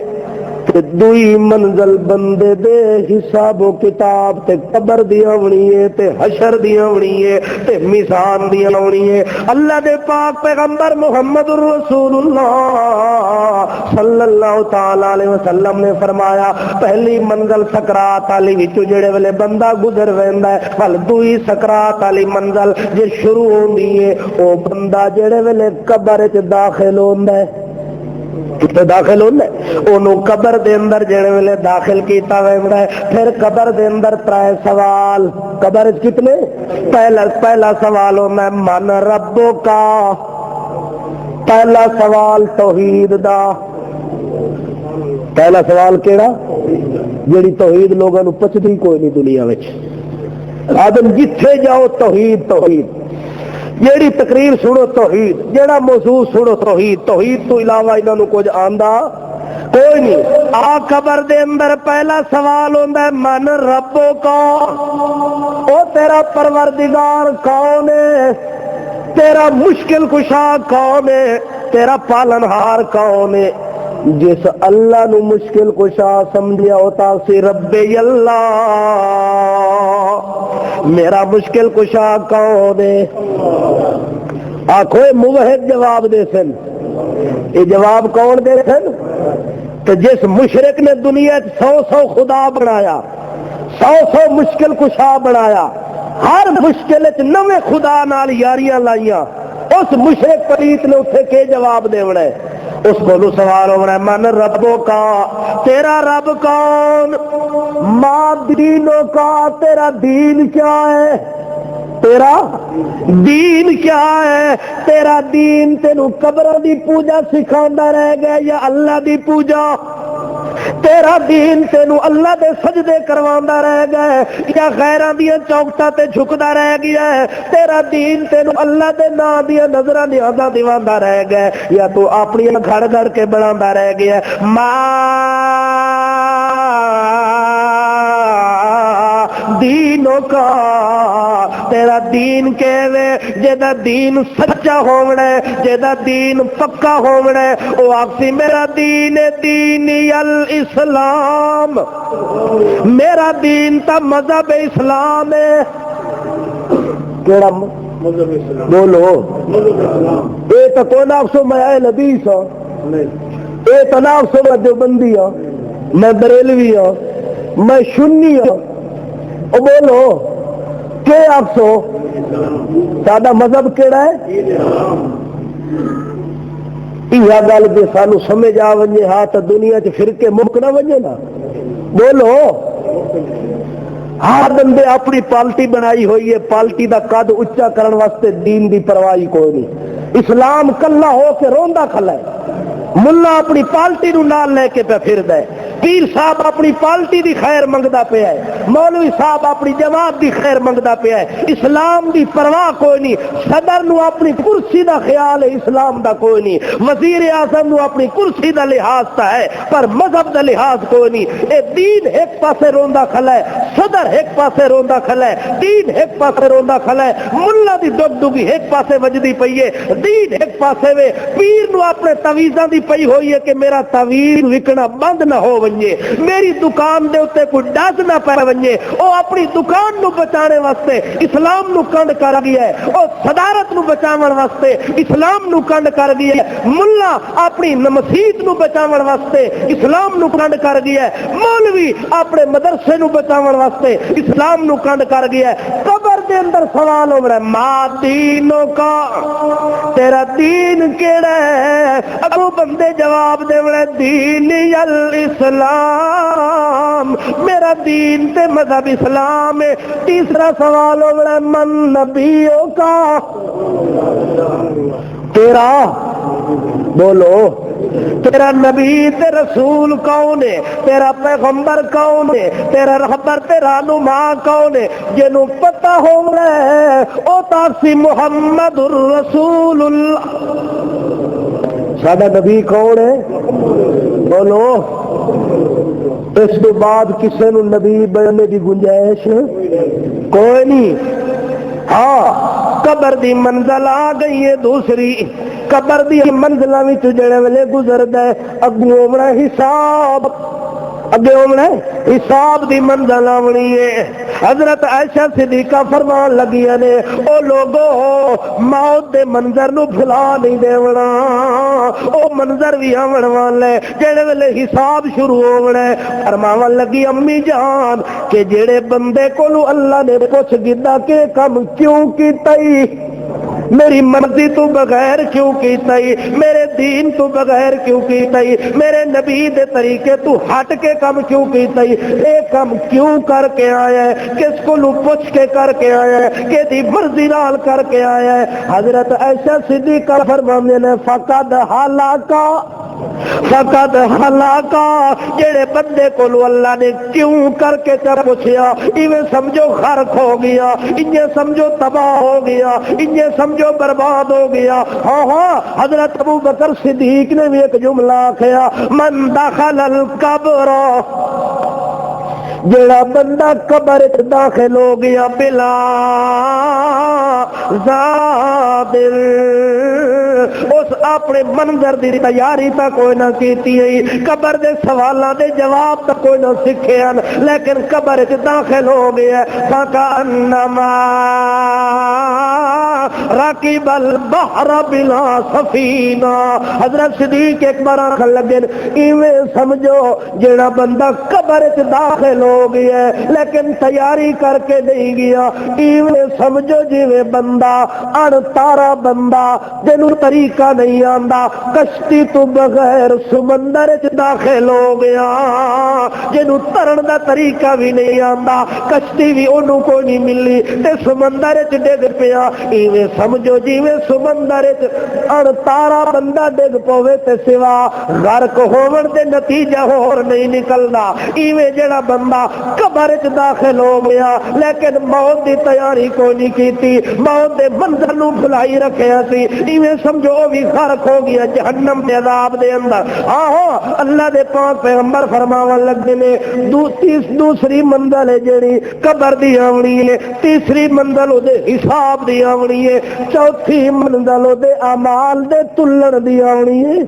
تے دوئی منزل بندے دے حساب و کتاب تے قبر دی آونی ہے تے حشر دی آونی ہے تے میزان دی آونی ہے اللہ دے پاک پیغمبر محمد رسول اللہ صلی اللہ تعالی علیہ وسلم نے فرمایا پہلی منزل سکرات والی وچوں جڑے ویلے بندہ گزر ویندا ہے پھل دوئی سکرات والی منزل جے شروع ہوندی ہے او بندہ جڑے ویلے قبر وچ داخل ہوندا ہے کتے داخل ہونا ہے انہوں قبر دے اندر جڑے ویلے داخل کیتا ویندا ہے پھر قبر دے اندر ترے سوال قبر کتنے پہلا سوال ہونا ہے من ربو کا پہلا سوال توحید دا پہلا سوال کیڑا جیڑی توحید لوگوں نو پچھدی کوئی نہیں دنیا وچ آدم جتھے جاؤ توحید توحید جیڑی تقریر سنو توحید جیڑا موضوع سنو توحید توحید تو علاوہ انہاں نو کچھ آندا کوئی نہیں آ قبر دے اندر پہلا سوال ہوندا ہے من ربو کا او تیرا پروردگار کون ہے تیرا مشکل کشا کون ہے تیرا پالنہار کون ہے جس اللہ نو مشکل کشا سمجھیا ہوتا سی رب اللہ میرا مشکل کشا کون ہے آخو موحد جواب دے سن یہ جواب کون دے سن کہ جس مشرک نے دنیا 100 خدا بنایا 100 مشکل کشا بنایا ہر مشکل نویں خدا نال یاریاں لائیاں اس مشرک پلیت نے اتنے کے جواب دینا ہے اس کو سوال ہونا ہے من ربوں کا تیرا رب کون ماں دینوں کا تیرا دین کیا ہے تیرا دین کیا ہے تیرا دین تینو قبروں دی پوجا سکھانا رہ گیا یا اللہ دی پوجا تیرا دین تینو اللہ دے سجدے کروانا رہ گیا یا غیراں دیاں چوکٹاں تے جھکدا رہ گیا ہے تیرا دین تینو اللہ دے نام دیاں نظراں نیازاں دیواندا رہ گیا یا تو اپنی گھڑ گھڑ کے بناوندا رہ گیا دینوں کا تیرا دین کہوے جیدا دین سچا ہونا ہے جیدا دین پکا ہونا ہے او آخسی میرا دین دینی الاسلام میرا دین تا مذہب اسلام ہے کیڑا مذہب اسلام بولو اے تا کون آخسو میں اہل حدیث ہوں اے تا ناخسو میں دیوبندی ہوں میں بریلوی ہوں میں سنی ہوں او بولو کہ آخسو سادہ مذہب کیڑا ہے یہ گل جی سانو سمجھ آ ونجے ہاں تو دنیا چ فرقے مک نہ ونجے نا بولو ہر بندے اپنی پالٹی بنائی ہوئی ہے پالٹی دا قد اچا کرن واسطے دین دی پرواہی کوئی نہیں اسلام کلا ہو کے روندا کھلا ہے ملا اپنی پالٹی نو نال لے کے پہ پھردا ہے پیر صاحب اپنی پالٹی دی خیر منگدا پیا ہے مولوی صاحب اپنی جماعت دی خیر منگدا پیا ہے اسلام دی پرواہ کوئی نہیں صدر نو اپنی کرسی دا خیال ہے اسلام دا کوئی نہیں وزیر اعظم نو اپنی کرسی دا لحاظ تا ہے پر مذہب دا لحاظ کوئی نہیں اے دین ایک پاسے روندا کھلا ہے صدر ایک پاسے روندا کھلا ہے، دین ایک پاسے روندا کھلا ہے، ملا دی ڈگ ڈگی ایک پاسے وجدی پئی ہے، دین ایک پاسے وے، پیر نو اپنے تعویذاں دی پئی ہوئی ہے کہ میرا تعویذ وکنا بند نہ ہو ونجے، میری دکان دے اوتے کوئی ڈز نہ پے ونجے۔ او اپنی دکان نو بچانے واسطے اسلام نو کنڈ کر گیا ہے، او صدارت نو بچاون واسطے اسلام نو کنڈ کر گیا ہے، ملا اپنی مسجد نو بچاون واسطے اسلام نو کنڈ کر گیا ہے، مولوی اپنے مدرسے نو بچاون واسطے اسلام نو کنڈ کر گیا ہے۔ قبر دے اندر سوال ہو رہا ہے ما دینوں کا، تیرا دین کیڑا ہے؟ ابو بندے جواب دے رہے دین الاسلام، میرا دین تے مذہب اسلام ہے۔ تیسرا سوال ہو رہا ہے من نبیوں کا، تیرا بولو تیرا نبی تے رسول کون ہے؟ تیرا پیغمبر کون ہے؟ تیرا رہبر تے رہنما کون ہے؟ جنوں پتہ ہونا ہے او تاسی محمد الرسول اللہ۔ ساڈا نبی کون ہے؟ بولو۔ اس کے بعد کسی نو نبی بننے کی گنجائش کوئی نہیں۔ ہاں قبر دی منزل آ گئی ہے دوسری، قبر دی منزلوں وچ جڑے ویلے گزردا ہے اگوں ہونا حساب، اگے ہونا حساب دی منزل آونی ہے۔ حضرت عائشہ صدیقہ فرمان لگیاں نے او لوگو موت دے منظر نو بھلا نہیں دیونا، او منظر بھی آون والے جڑے ویلے حساب شروع ہونا ہے۔ فرماون لگی امی جان کہ جڑے بندے کولو اللہ نے پوچھ گدا کہ کم کیوں کیتا ای، میری مرضی تو بغیر کیوں کیتا ای، میرے دین تو بغیر کیوں کیتا ای، میرے نبی دے طریقے تو ہٹ کے کم کیوں کیتا ای، اے کم کیوں کر کے آیا ہے، کس کو لو پوچھ کے کر کے آیا ہے، کہ دی مرضی نال کر کے آیا ہے۔ حضرت عائشہ صدیقہ فرماندے نے فقد ہلاکا، فقط ہلاکا، جڑے بندے کو اللہ نے کیوں کر کے پوچھیا ایویں سمجھو غرق ہو گیا، انہیں سمجھو تباہ ہو گیا، انہیں سمجھو برباد ہو گیا۔ ہاں ہاں حضرت ابو بکر صدیق نے بھی ایک جملہ کہا من دخل القبر، جڑا بندہ قبر داخل ہو گیا بلا زادر، اس اپنے منظر دی تیاری تا کوئی نہ کیتی ہے، قبر دے سوالاں دے جواب تا کوئی نہ سکھے ہیں، لیکن قبر وچ داخل ہو گیا فکانما راکب البحر بلا سفینہ۔ حضرت صدیق ایک بار آکھن لگے ایویں سمجھو جڑا بندہ قبر وچ داخل ہو گیا ہے لیکن تیاری کر کے نہیں گیا، ایویں سمجھو جویں بندہ ان تارا بندہ جنوں طریقہ نہیں آندا کشتی تو بغیر سمندر وچ داخل ہو گیا، جنوں ترن دا طریقہ بھی نہیں آندا کشتی بھی اونوں کوئی نہیں ملی تے سمندر وچ ڈگ پیا، ایویں سمجھو جویں سمندر وچ ان تارا بندہ ڈگ پوے تے سوا غرق ہون دے نتیجہ ہور نہیں نکلدا، ایویں جڑا بندہ قبر وچ داخل ہو گیا لیکن موت دی تیاری کوئی نہیں کیتی، موت دے منظر نو بھلائی رکھیا سی، ایویں سمجھو او بھی غرق ہو گیا جہنم دے عذاب دے اندر۔ آہو اللہ دے پاک پیغمبر فرماون لگے نے دوسری منزل ہے جڑی قبر دی آونی ہے، تیسری منزل او دے حساب دی آونی ہے، چوتھی منزل او دے اعمال دے تلن دی آونی ہے،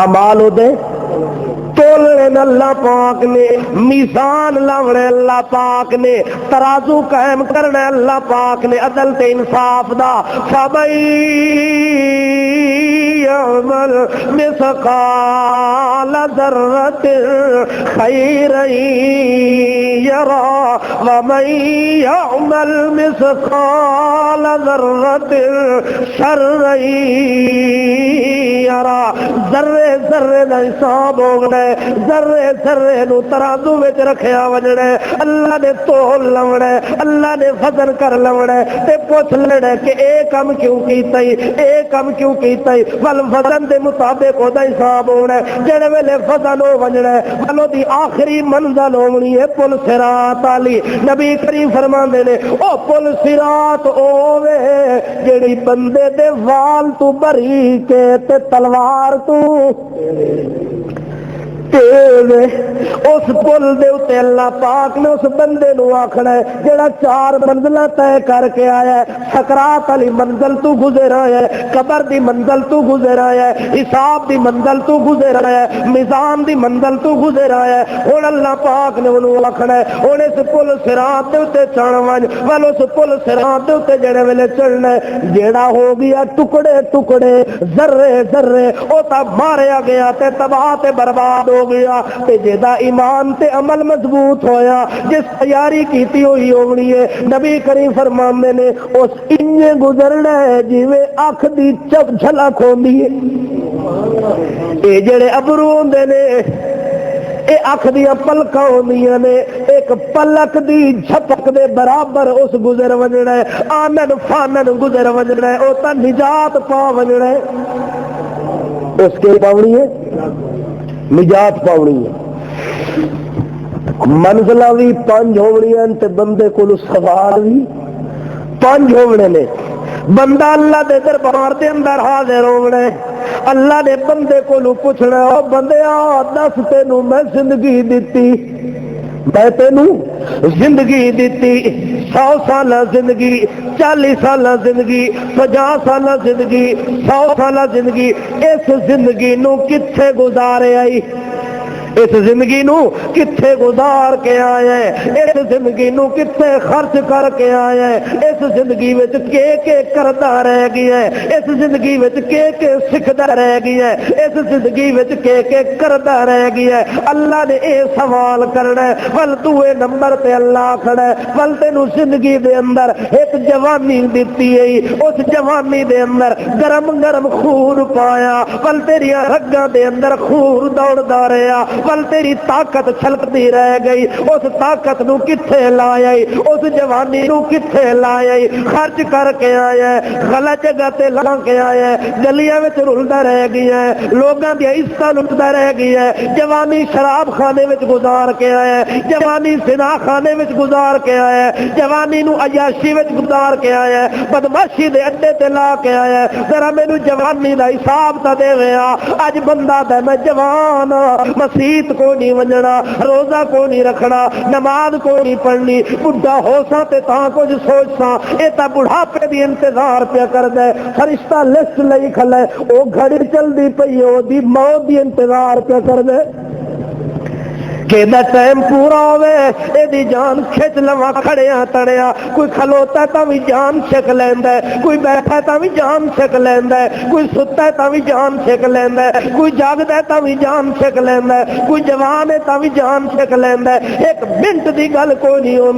اعمال او دے تولنے اللہ پاک نے، میزان لاونے اللہ پاک نے، ترازو قائم کرنے اللہ پاک نے، عدل تے انصاف دا فَمَن يَعْمَلْ مِثْقَالَ ذَرَّةٍ خَيْرًا يَرَهُ وَمَن يَعْمَلْ مِثْقَالَ ذَرَّةٍ شَرًّا يَرَهُ۔ ذرے ذرے دا حساب ہو گئے، ذرے ذرے نو ترازو وچ رکھیا وجنا ہے، اللہ نے تول لونا ہے، اللہ نے وزن کر لونا ہے تے پوچھ لینا کہ اے کم کیوں کیتا ہی، اے کم کیوں کیتا ہی، ول وزن دے مطابق او دا حساب ہونا ہے، جڑے ویلے وزن ہو وجنا ہے ولو دی آخری منزل ہونی ہے پل صراط والی۔ نبی کریم فرماندے نے او پل صراط اوے جڑی بندے دے وال تو بری کے تے تلوار تو تیز اس پل دے اتے اللہ پاک نے اس بندے نو آکھنا ہے جڑا 4 منزلہ طے کر کے آیا ہے، سکرات والی منزل تو گزر آیا ہے، قبر دی منزل تو گزر آیا ہے، حساب دی منزل تو گزر آیا ہے، میزان دی منزل تو گزر آیا ہے، ہن اللہ پاک نے انہوں آکھنا ہے ہن اس پل صراط دے اتے چڑھ ون ول اس پل صراط دے اتے جڑے ویلے چڑھنا ہے جیڑا ہو گیا ٹکڑے ٹکڑے ذرے ذرے او تا ماریا گیا تے تباہ تے برباد ہو گیا، تے جدا ایمان تے عمل مضبوط ہویا جس تیاری کیتی ہوئی ہونی ہے نبی کریم فرماندے نے اس انجے گزرنا ہے جویں اکھ دی چپ جھلک ہوندی ہے، اے جڑے ابرو ہوندے نے اے اکھ دیا پلکاں ہوندیاں نے، ایک پلک دی جھپک دے برابر اس گزر وجنا ہے، آنن فانن گزر وجنا ہے، او تا نجات پا وجنا ہے، اس کے پاونی ہے نجات پاونی ہے۔ منزلہ بھی 5 ہونیاں تے بندے کو سوال بھی 5 ہونے نے، بندہ اللہ دے دربار دے اندر حاضر ہونا ہے، اللہ نے بندے کو پوچھنا او بندیا دس تینوں میں زندگی دیتی، میں تینوں زندگی دیتی 100 سالہ زندگی 40 سالہ زندگی 50 سالہ زندگی 100 سالہ زندگی، اس زندگی نو کتھے گزارے آئی، اس زندگی نو کتھے گزار کے آیا ہے، اس زندگی نو کتھے خرچ کر کے آیا ہے، اس زندگی وچ کے کردا رہ گیا ہے، اس زندگی وچ کے سکھدا رہ گیا ہے، اس زندگی وچ کے کردا رہ گیا ہے، اللہ نے اے سوال کرنا ہے، ول دوے نمبر تے اللہ کھڑا ہے، ول تینوں زندگی دے اندر ایک جوانی دتی ہے، اس جوانی دے اندر گرم گرم خون پایا، ول تیری رگاں دے اندر خون دوڑدا رہیا، ول تیری طاقت چھلکتی رہ گئی، اس طاقت نو کتھے لایا، اس جوانی نو کتھے لایا، خرچ کر کے آیا ہے، غلط جگہ تے لا کے آیا ہے، گلیاں وچ رلدا رہ گیا ہے، لوگاں دی عزت لٹدا رہ گیا ہے، جوانی شراب خانے وچ گزار کے آیا ہے، جوانی زنا خانے وچ گزار کے آیا ہے، جوانی نو عیاشی وچ گزار کے آیا ہے، بدماشی دے اڈے تے لا کے آیا ہے، ذرا مینوں جوانی دا حساب تا دیویا، اج بندہ تے میں جوان مسیت کو نہیں ونجنا، روزہ کو نہیں رکھنا، نماز کو نہیں پڑھنی، بڈھا ہو سا تے تاں کچھ سوچ سا، اے تا بڑھاپے دی انتظار پہ کر دے، فرشتہ لسٹ لئی کھلے، او گھڑی چل دی پئی او دی موت دی انتظار پہ کر دے کہ دا ٹائم پورا ہوئے اے دی جان کھچ لوا کھڑیاں تڑیا، کوئی کھلوتا تا بھی جان چھک لیندہ ہے، کوئی بیٹھا تا بھی جان چھک لیندہ ہے، کوئی ستا ہے تا بھی جان چھک لیندہ ہے، کوئی جاگدا ہے تا بھی جان چھک لیندہ ہے، کوئی جوان ہے تا بھی جان چھک لیندہ ہے، ایک منٹ دی گل کوئی نہیں ہوں،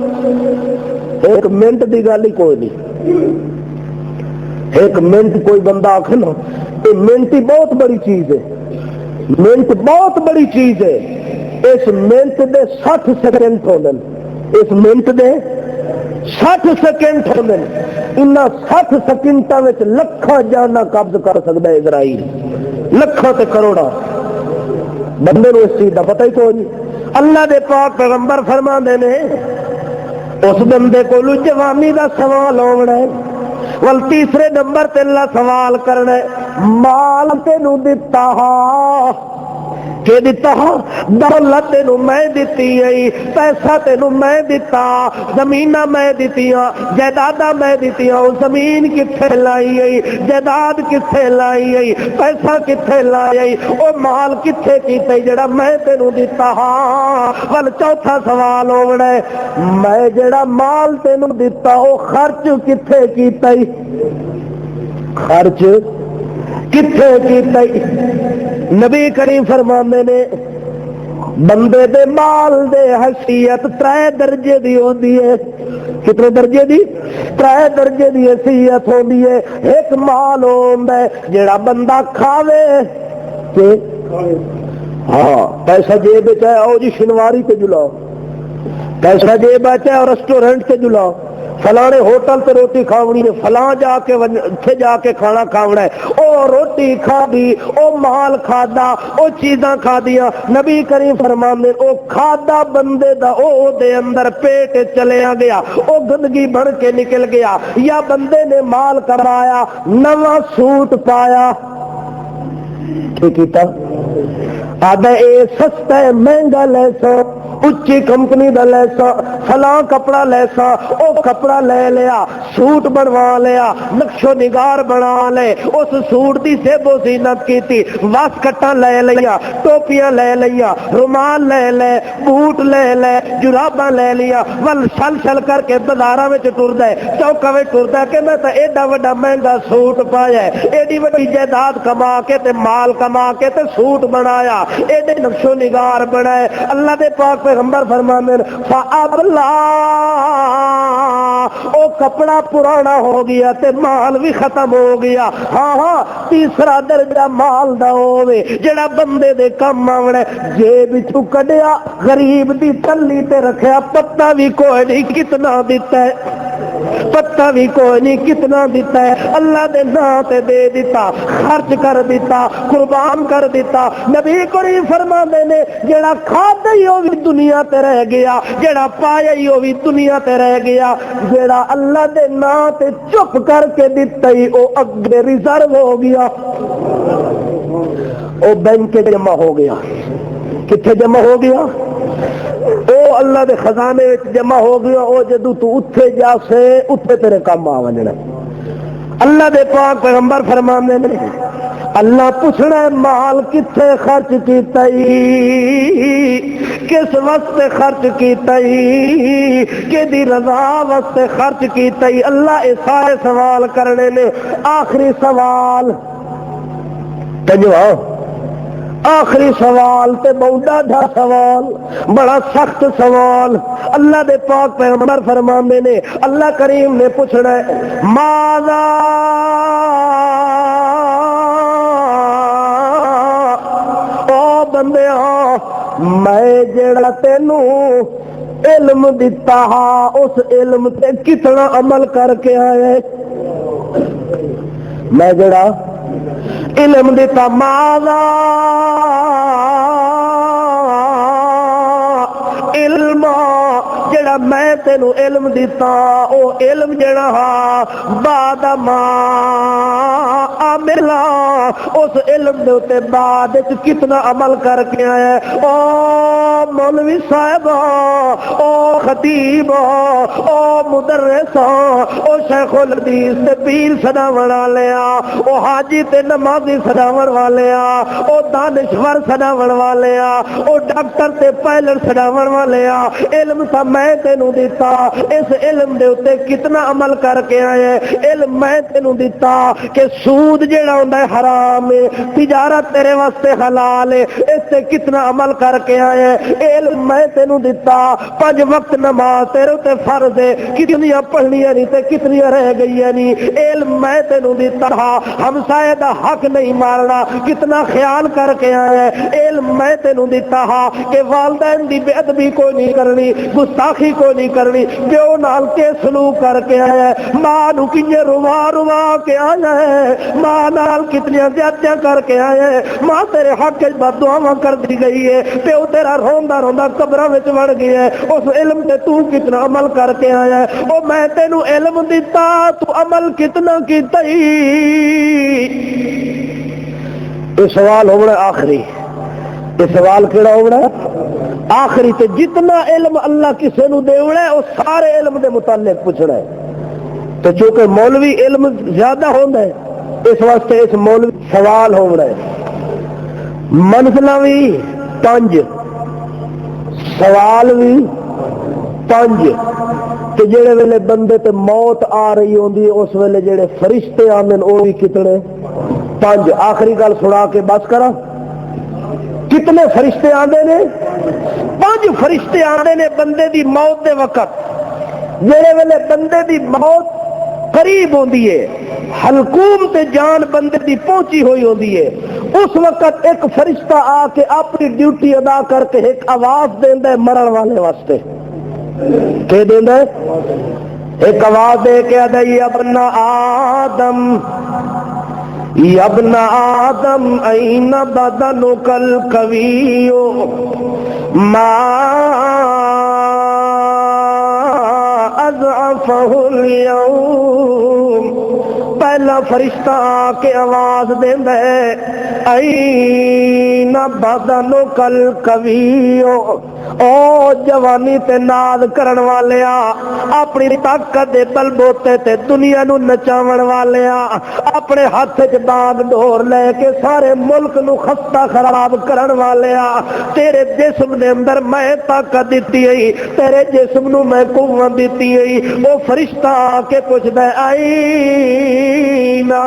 ایک منٹ دی گل ہی کوئی نہیں، ایک منٹ کوئی بندہ آکھنا یہ منٹ ہی بہت بڑی چیز ہے، منٹ بہت بڑی چیز ہے، اس منٹ دے 60 سیکنڈ ہونے، اس منٹ دے 60 سیکنڈ ہونے، انہاں 60 سیکنڈاں وچ لکھاں جانا قبض کر سکتا ہے اسرائیل، لکھاں تے کروڑاں، بندے نو اس چیز دا پتہ ہی کوئی نہیں۔ اللہ دے پاک پیغمبر فرماندے نے اس بندے کو جوانی دا سوال ہونا ہے، ول تیسرے نمبر تے اللہ سوال کرنا ہے مال تینوں دتا کہ دیتا دولت تینوں میں دیتی ہے، پیسہ تینوں میں دیتا، زمیناں میں دیتیاں، جائیداداں میں دیتیاں، زمین کتھے لائی ہے، جائیداد کتھے لائی ہے، پیسہ کتھے لائی ہے، او مال کتھے کیتے جڑا میں تینوں دیتا ہاں۔ ول چوتھا سوال ہونا ہے میں جڑا مال تینوں دیتا او خرچ کتھے کیتا ہے، خرچ کتھے کیتا ہے۔ نبی کریم فرماندے نے بندے دے مال دے حیثیت 3 درجے دی ہوندی ہے، کتنے درجے دی؟ 3 درجے دی حیثیت ہوندی ہے، ایک مال ہوندا ہے جڑا بندہ کھاوے تے ہاں پیسہ جیب وچ ہے او جی شنواری تے جلاؤ، پیسہ جیب وچ ہے اور ریسٹورنٹ تے جلاؤ، فلانے ہوٹل تے روٹی کھاونی ہے، فلاں جا کے اتھے جا کے کھانا کھاونا ہے، او روٹی کھا دی، او مال کھادا، او چیزاں کھا دیا، نبی کریم فرماندے او کھادا بندے دا او دے اندر پیٹ چلیا گیا، او گندگی بن کے نکل گیا، یا بندے نے مال کمایا نواں سوٹ پایا، کی کیتا آدھا اے سستا ہے مہنگا لیسا اچھی کمپنی دا لیسا فلاں کپڑا لیسا او کپڑا لے لیا سوٹ بنوا لیا نقش و نگار بنا لے اس سوٹ دی سیب و زینت کیتی واسکٹاں لے لیا ٹوپیاں لے لیا رومال لے لے بوٹ لے لے جراباں لے لیا ول چھل چھل کر کے بازاراں وچ ٹردا ہے چوکاں وچ ٹردا ہے کہ میں تے ایڈا وڈا مہنگا سوٹ پایا ہے ایڈی وڈی جائیداد کما کے تے مال کما کے تے سوٹ بنایا ایڈے نقش و نگار بنائے اللہ دے پاک پیغمبر فرماندے فَأَبْلَا او کپڑا پرانا ہو گیا تے مال بھی ختم ہو گیا ہاں ہاں تیسرا درجہ مال دا ہوے جڑا بندے دے کم آونا جیب وچوں کڈیا غریب دی تلی تے رکھیا پتہ بھی کوئی نہیں کتنا دیتا ہے پتہ بھی کوئی نہیں کتنا دیتا ہے اللہ دے نام تے دے دیتا خرچ کر دیتا قربان کر دیتا نبی کریم فرماندے نے جڑا کھادا ہی وہ بھی دنیا تے رہ گیا جڑا پایا ہی وہ بھی دنیا تے رہ گیا جڑا اللہ دے نام تے چپ کر کے دیتا ہی وہ اگے ریزرو ہو گیا وہ بینک جمع ہو گیا کتنے جمع ہو گیا او اللہ دے خزانے وچ جمع ہو گیا او جدوں تو اتھے جا سے اتھے تیرے کام آ ونجنا اللہ دے پاک پیغمبر فرماندے نے اللہ پوچھنا ہے مال کتھے خرچ کیتا ہی کس واسطے خرچ کیتا ہی کہ دی رضا واسطے خرچ کیتا ہی اللہ اے سارے سوال کرنے نے آخری سوال تجھو آخری سوال تے بہت ڈاڈھا سوال بڑا سخت سوال اللہ دے پاک پیغمبر فرماندے نے اللہ کریم نے پوچھنا ہے ماذا او بندیاں میں جڑا تینوں علم دیتا ہاں اس علم تے کتنا عمل کر کے آئے میں جڑا علم دیتا ماذا علم جڑا میں تینوں علم دیتا او علم جڑا بعد ما عملا اس علم دے تے بعد کتنا عمل کر کے آیا او مولوی صاحب او خطیب او مدرس او شیخ الحدیث تے پیر سناون والیا او حاجی تے نمازی سناون والیا او دانشور سناون والیا او ڈاکٹر تے پائلٹ سناون والیا علم سا میں تینوں دیتا اس علم دے اوتے کتنا عمل کر کے آئے علم میں تینوں دیتا کہ سود جیڑا ہوندا ہے حرام ہے تجارت تیرے واسطے حلال ہے اس تے کتنا عمل کر کے آئے علم میں تینوں دیتا 5 وقت نماز تیرے تے فرض ہے کتنیاں پڑھنیاں نہیں تے کتنیاں رہ گئیاں نہیں علم میں تینوں دیتا ہمسائے دا حق نہیں مارنا کتنا خیال کر کے آئے علم میں تینوں دیتا کہ والدین دی بے ادبی کوئی نہیں کرنی گستاخی کوئی نہیں کرنی پیو نال کے سلوک کر کے آیا ہے ماں نو کنجے روا روا کے آیا ہے ماں نال کتنی زیادتیاں کر کے آیا ہے ماں تیرے حق وچ بد دعاواں کر دی گئی ہے پیو تیرا روندا روندا قبراں وچ وڑ گیا ہے اس علم تے تو کتنا عمل کر کے آیا ہے او میں تینوں علم دیتا تو عمل کتنا کیتا ہی یہ سوال ہونا آخری یہ سوال کیڑا ہونا آخری تے جتنا علم اللہ کسے نو دیونا ہے وہ سارے علم دے متعلق پوچھنا ہے تو چونکہ مولوی علم زیادہ ہونا ہے اس واسطے اس مولوی سوال ہونا ہے منزلہ بھی 5 سوال بھی 5 کہ جڑے ویلے بندے تے موت آ رہی ہوندی اس ویلے جڑے فرشتے آندے وہ بھی کتنے 5 آخری گل سنا کے بس کرا کتنے فرشتے آندے نے 5 فرشتے آندے نے بندے دی موت دے وقت جڑے ویلے بندے دی موت قریب ہوندی ہے حلقوم تے جان بندے دی پہنچی ہوئی ہوندی ہے اس وقت ایک فرشتہ آ کے اپنی ڈیوٹی ادا کر کے ایک آواز دیندا ہے مرن والے واسطے کہ دیندا ہے ایک آواز دے کے آدا یا ابن آدم یا ابن آدم این بدنک القوی ما اضعفه اليوم پہلا فرشتہ آ کے آواز دیندا ہے این بدنو کل قویو، او جوانی تے ناز کرن والیا، اپنی طاقت دے بل بوتے تے دنیا نو نچاون والیا، اپنے ہاتھ وچ باغ ڈور لے کے سارے ملک نو خستہ خراب کرن والیا، تیرے جسم دے اندر میں طاقت دتی ہے، تیرے جسم نو میں قوت دتی ہے۔ وہ فرشتہ آ کے پوچھدا ہے اینا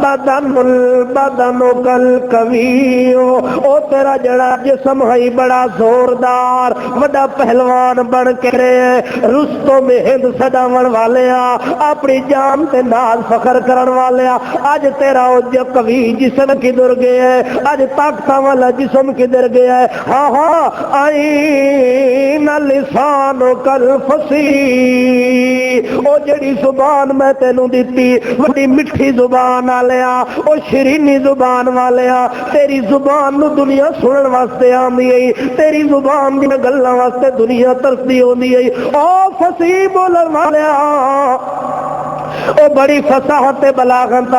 بدن کل قوی، او تیرا جڑا جسم ہے بڑا زوردار بڑا پہلوان بن کے رہے، رستم ہند سجاون والیا، اپنی جان تے نال فخر کرن والیا، اج تیرا او جو قوی جسم کدھر گیا ہے، اج طاقت والا جسم کدھر گیا ہے؟ ہاں ہاں این لسان کل فصیح، او جڑی زبان میں تینوں دتی بڑی میٹھی زبان والیا، او شیرینی زبان والیا، تیری زبان نو دنیا سنن واسطے آندی ہے، تیری زبان دی گلاں واسطے دنیا ترسدی ہوندی ہے، او فصیح بولن والیا، او بڑی فصاحت بلاغت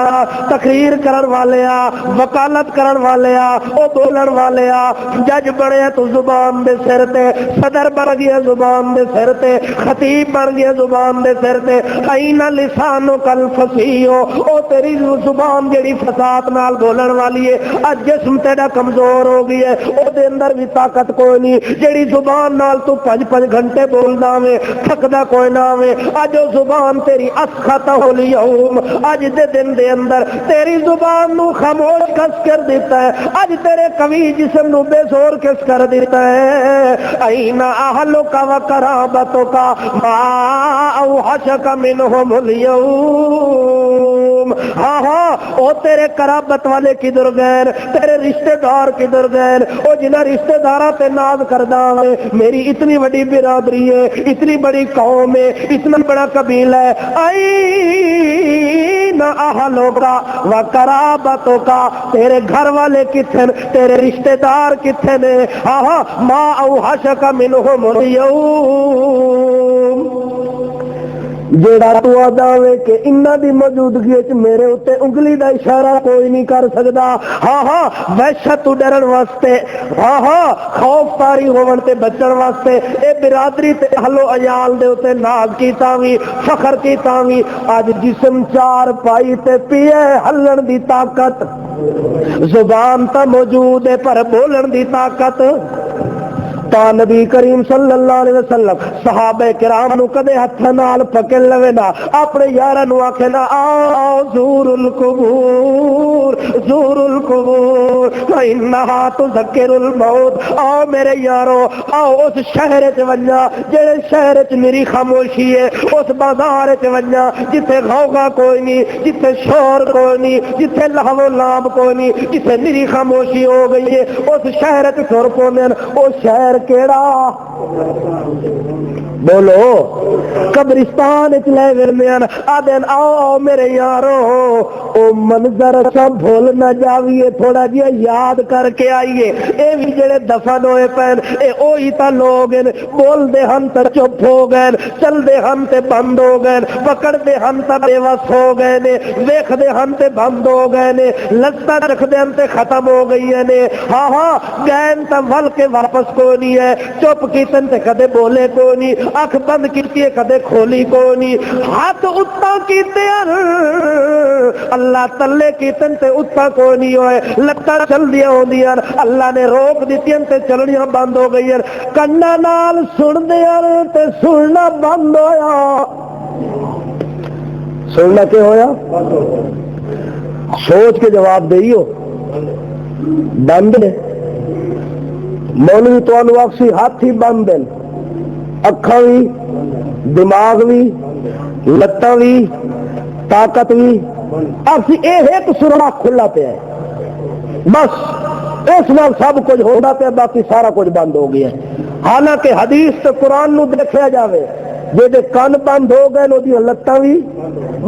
تقریر کرن والیا، وکالت کرن والیا، او بولن والیا، جج بنیا تو زبان دے سر تے، صدر بن گیا زبان دے سر تے، خطیب بن گیا زبان دے سر تے، این لسانو کل فصیح، او تیری زبان جڑی فصاحت نال بولن والی ہے، اج جسم تیرا کمزور ہو گئی ہے، او دے اندر بھی طاقت کوئی نہیں، جڑی زبان نال تو 5 گھنٹے بولدا وے تھکدا کوئی نہ وے، اج او زبان تیری اسخط اليوم، اج دے دن دے اندر تیری زبان نو خاموش کس کر دیتا ہے، اج تیرے قوی جسم نو بے زور کس کر دیتا ہے، این اہلک و قرابتک ما اوحشک منہم اليوم، ہاں ہاں او تیرے قرابت والے کدھر گئے، تیرے رشتہ دار کدھر گئے، او جنہاں رشتہ داراں تے ناز کردا ہے، میری اتنی بڑی برادری ہے، اتنی بڑی قوم ہے، اتنا بڑا قبیلہ ہے، این اہلک و قرابتک، تیرے گھر والے کتھے، تیرے رشتہ دار کتھے نے، ہاں ہاں ما اوحشک منہم اليوم، جیڑا تو آدھاوے کہ انہاں دی موجودگی وچ میرے اوتے انگلی دا اشارہ کوئی نہیں کر سکدا، ہاں ہاں وحشت تو ڈرن واسطے، ہاں ہاں خوف تاری ہون تے بچن واسطے، اے برادری تے اہل و عیال دے اوتے ناز کیتا وی، فخر کیتا وی، اج جسم 4 پائی تے پیے ہلن دی طاقت، زبان تا موجود ہے پر بولن دی طاقت، تا نبی کریم صلی اللہ علیہ وسلم صحابہ کرام نو کدے ہاتھ نال پکڑ لوے نا، اپنے یاراں نو آکھے نا آؤ زور القبور زور القبور فانھا تذکر الموت، آؤ میرے یارو آؤ اس شہر وچ ونجا جڑے شہر وچ میری خاموشی ہے، اس بازار وچ ونجا جتھے غوغا کوئی نہیں، جتھے شور کوئی نہیں، جتھے لہو و لعب کوئی نہیں، جتھے میری خاموشی ہو گئی ہے، اس شہر وچ تر پوندے، او شہر کیڑا بولو، قبرستان وچ لے ورنے آدن آؤ میرے یارو، او منظر سب بھول نہ جاویے، تھوڑا جہا یاد کر کے آئیے، اے بھی جڑے دفن ہوئے پین اے اوہی تا لوگ ہیں، بول دے ہم تے چپ ہو گئے، چل دے ہم تے بند ہو گئے، پکڑ دے ہم تے بے وس ہو گئے نے، ویکھ دے ہم تے بند ہو گئے نے، لذت رکھ دے ہم تے ختم ہو گئی نے، ہاں ہاں گئن تے ول کے واپس کوئی نہیں ہے، چپ کیتن تے کدے بولے کوئی نہیں، اکھ بند کیتی ہے کدے کھولی کوئی نہیں، ہاتھ اتا کیتے اللہ تلے کیتن تے اتا کوئی نہیں ہوئے، لتاں چل دیا ہوندیاں اللہ نے روک دیتیاں تے چلنیاں بند ہو گئی، کنا نال سن دیا تے سننا بند ہویا، سننا کیا ہویا؟ سوچ کے جواب دئیو بند ہے، مولوی تو اکسی ہاتھ ہی بند ہیں، اکھاں بھی، دماغ بھی، لتاں بھی، طاقت بھی، اکسی ایک سرما کھلا پیا ہے، بس اس نال سب کچھ ہونا پیا، باقی سارا کچھ بند ہو گیا ہے، حالانکہ حدیث تے قرآن نو دیکھا جاوے جے کن بند ہو گئے وہ لتاں بھی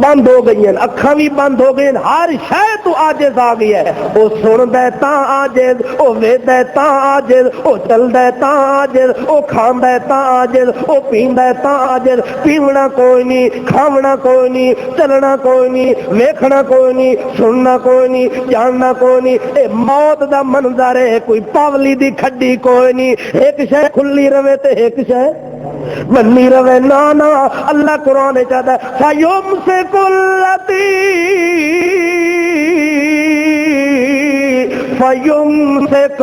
بند ہو گئی ہیں، اکھاں بھی بند ہو گئی، ہر شے تو عاجز آ گئی ہے۔ وہ سندا ہے تاں عاجز، وہ ویکھدا ہے تاں عاجز، وہ چلدا ہے تاں عاجز، وہ کھاندا ہے تاں عاجز، وہ پیندا ہے تاں عاجز۔ پیونا کوئی نہیں، کھاونا کوئی نہیں، چلنا کوئی نہیں، ویکھنا کوئی نہیں، سننا کوئی نہیں، جاننا کوئی نہیں۔ اے موت دا منظر ہے، کوئی پاولی دی کھڈی کوئی نہیں، ایک شے کھلی رہے تے ایک شے بنی رہے۔ نا نا، اللہ قرآن چاہتا ہے فَيُمْسِكُ الَّتِي فَيُمْسِكُ،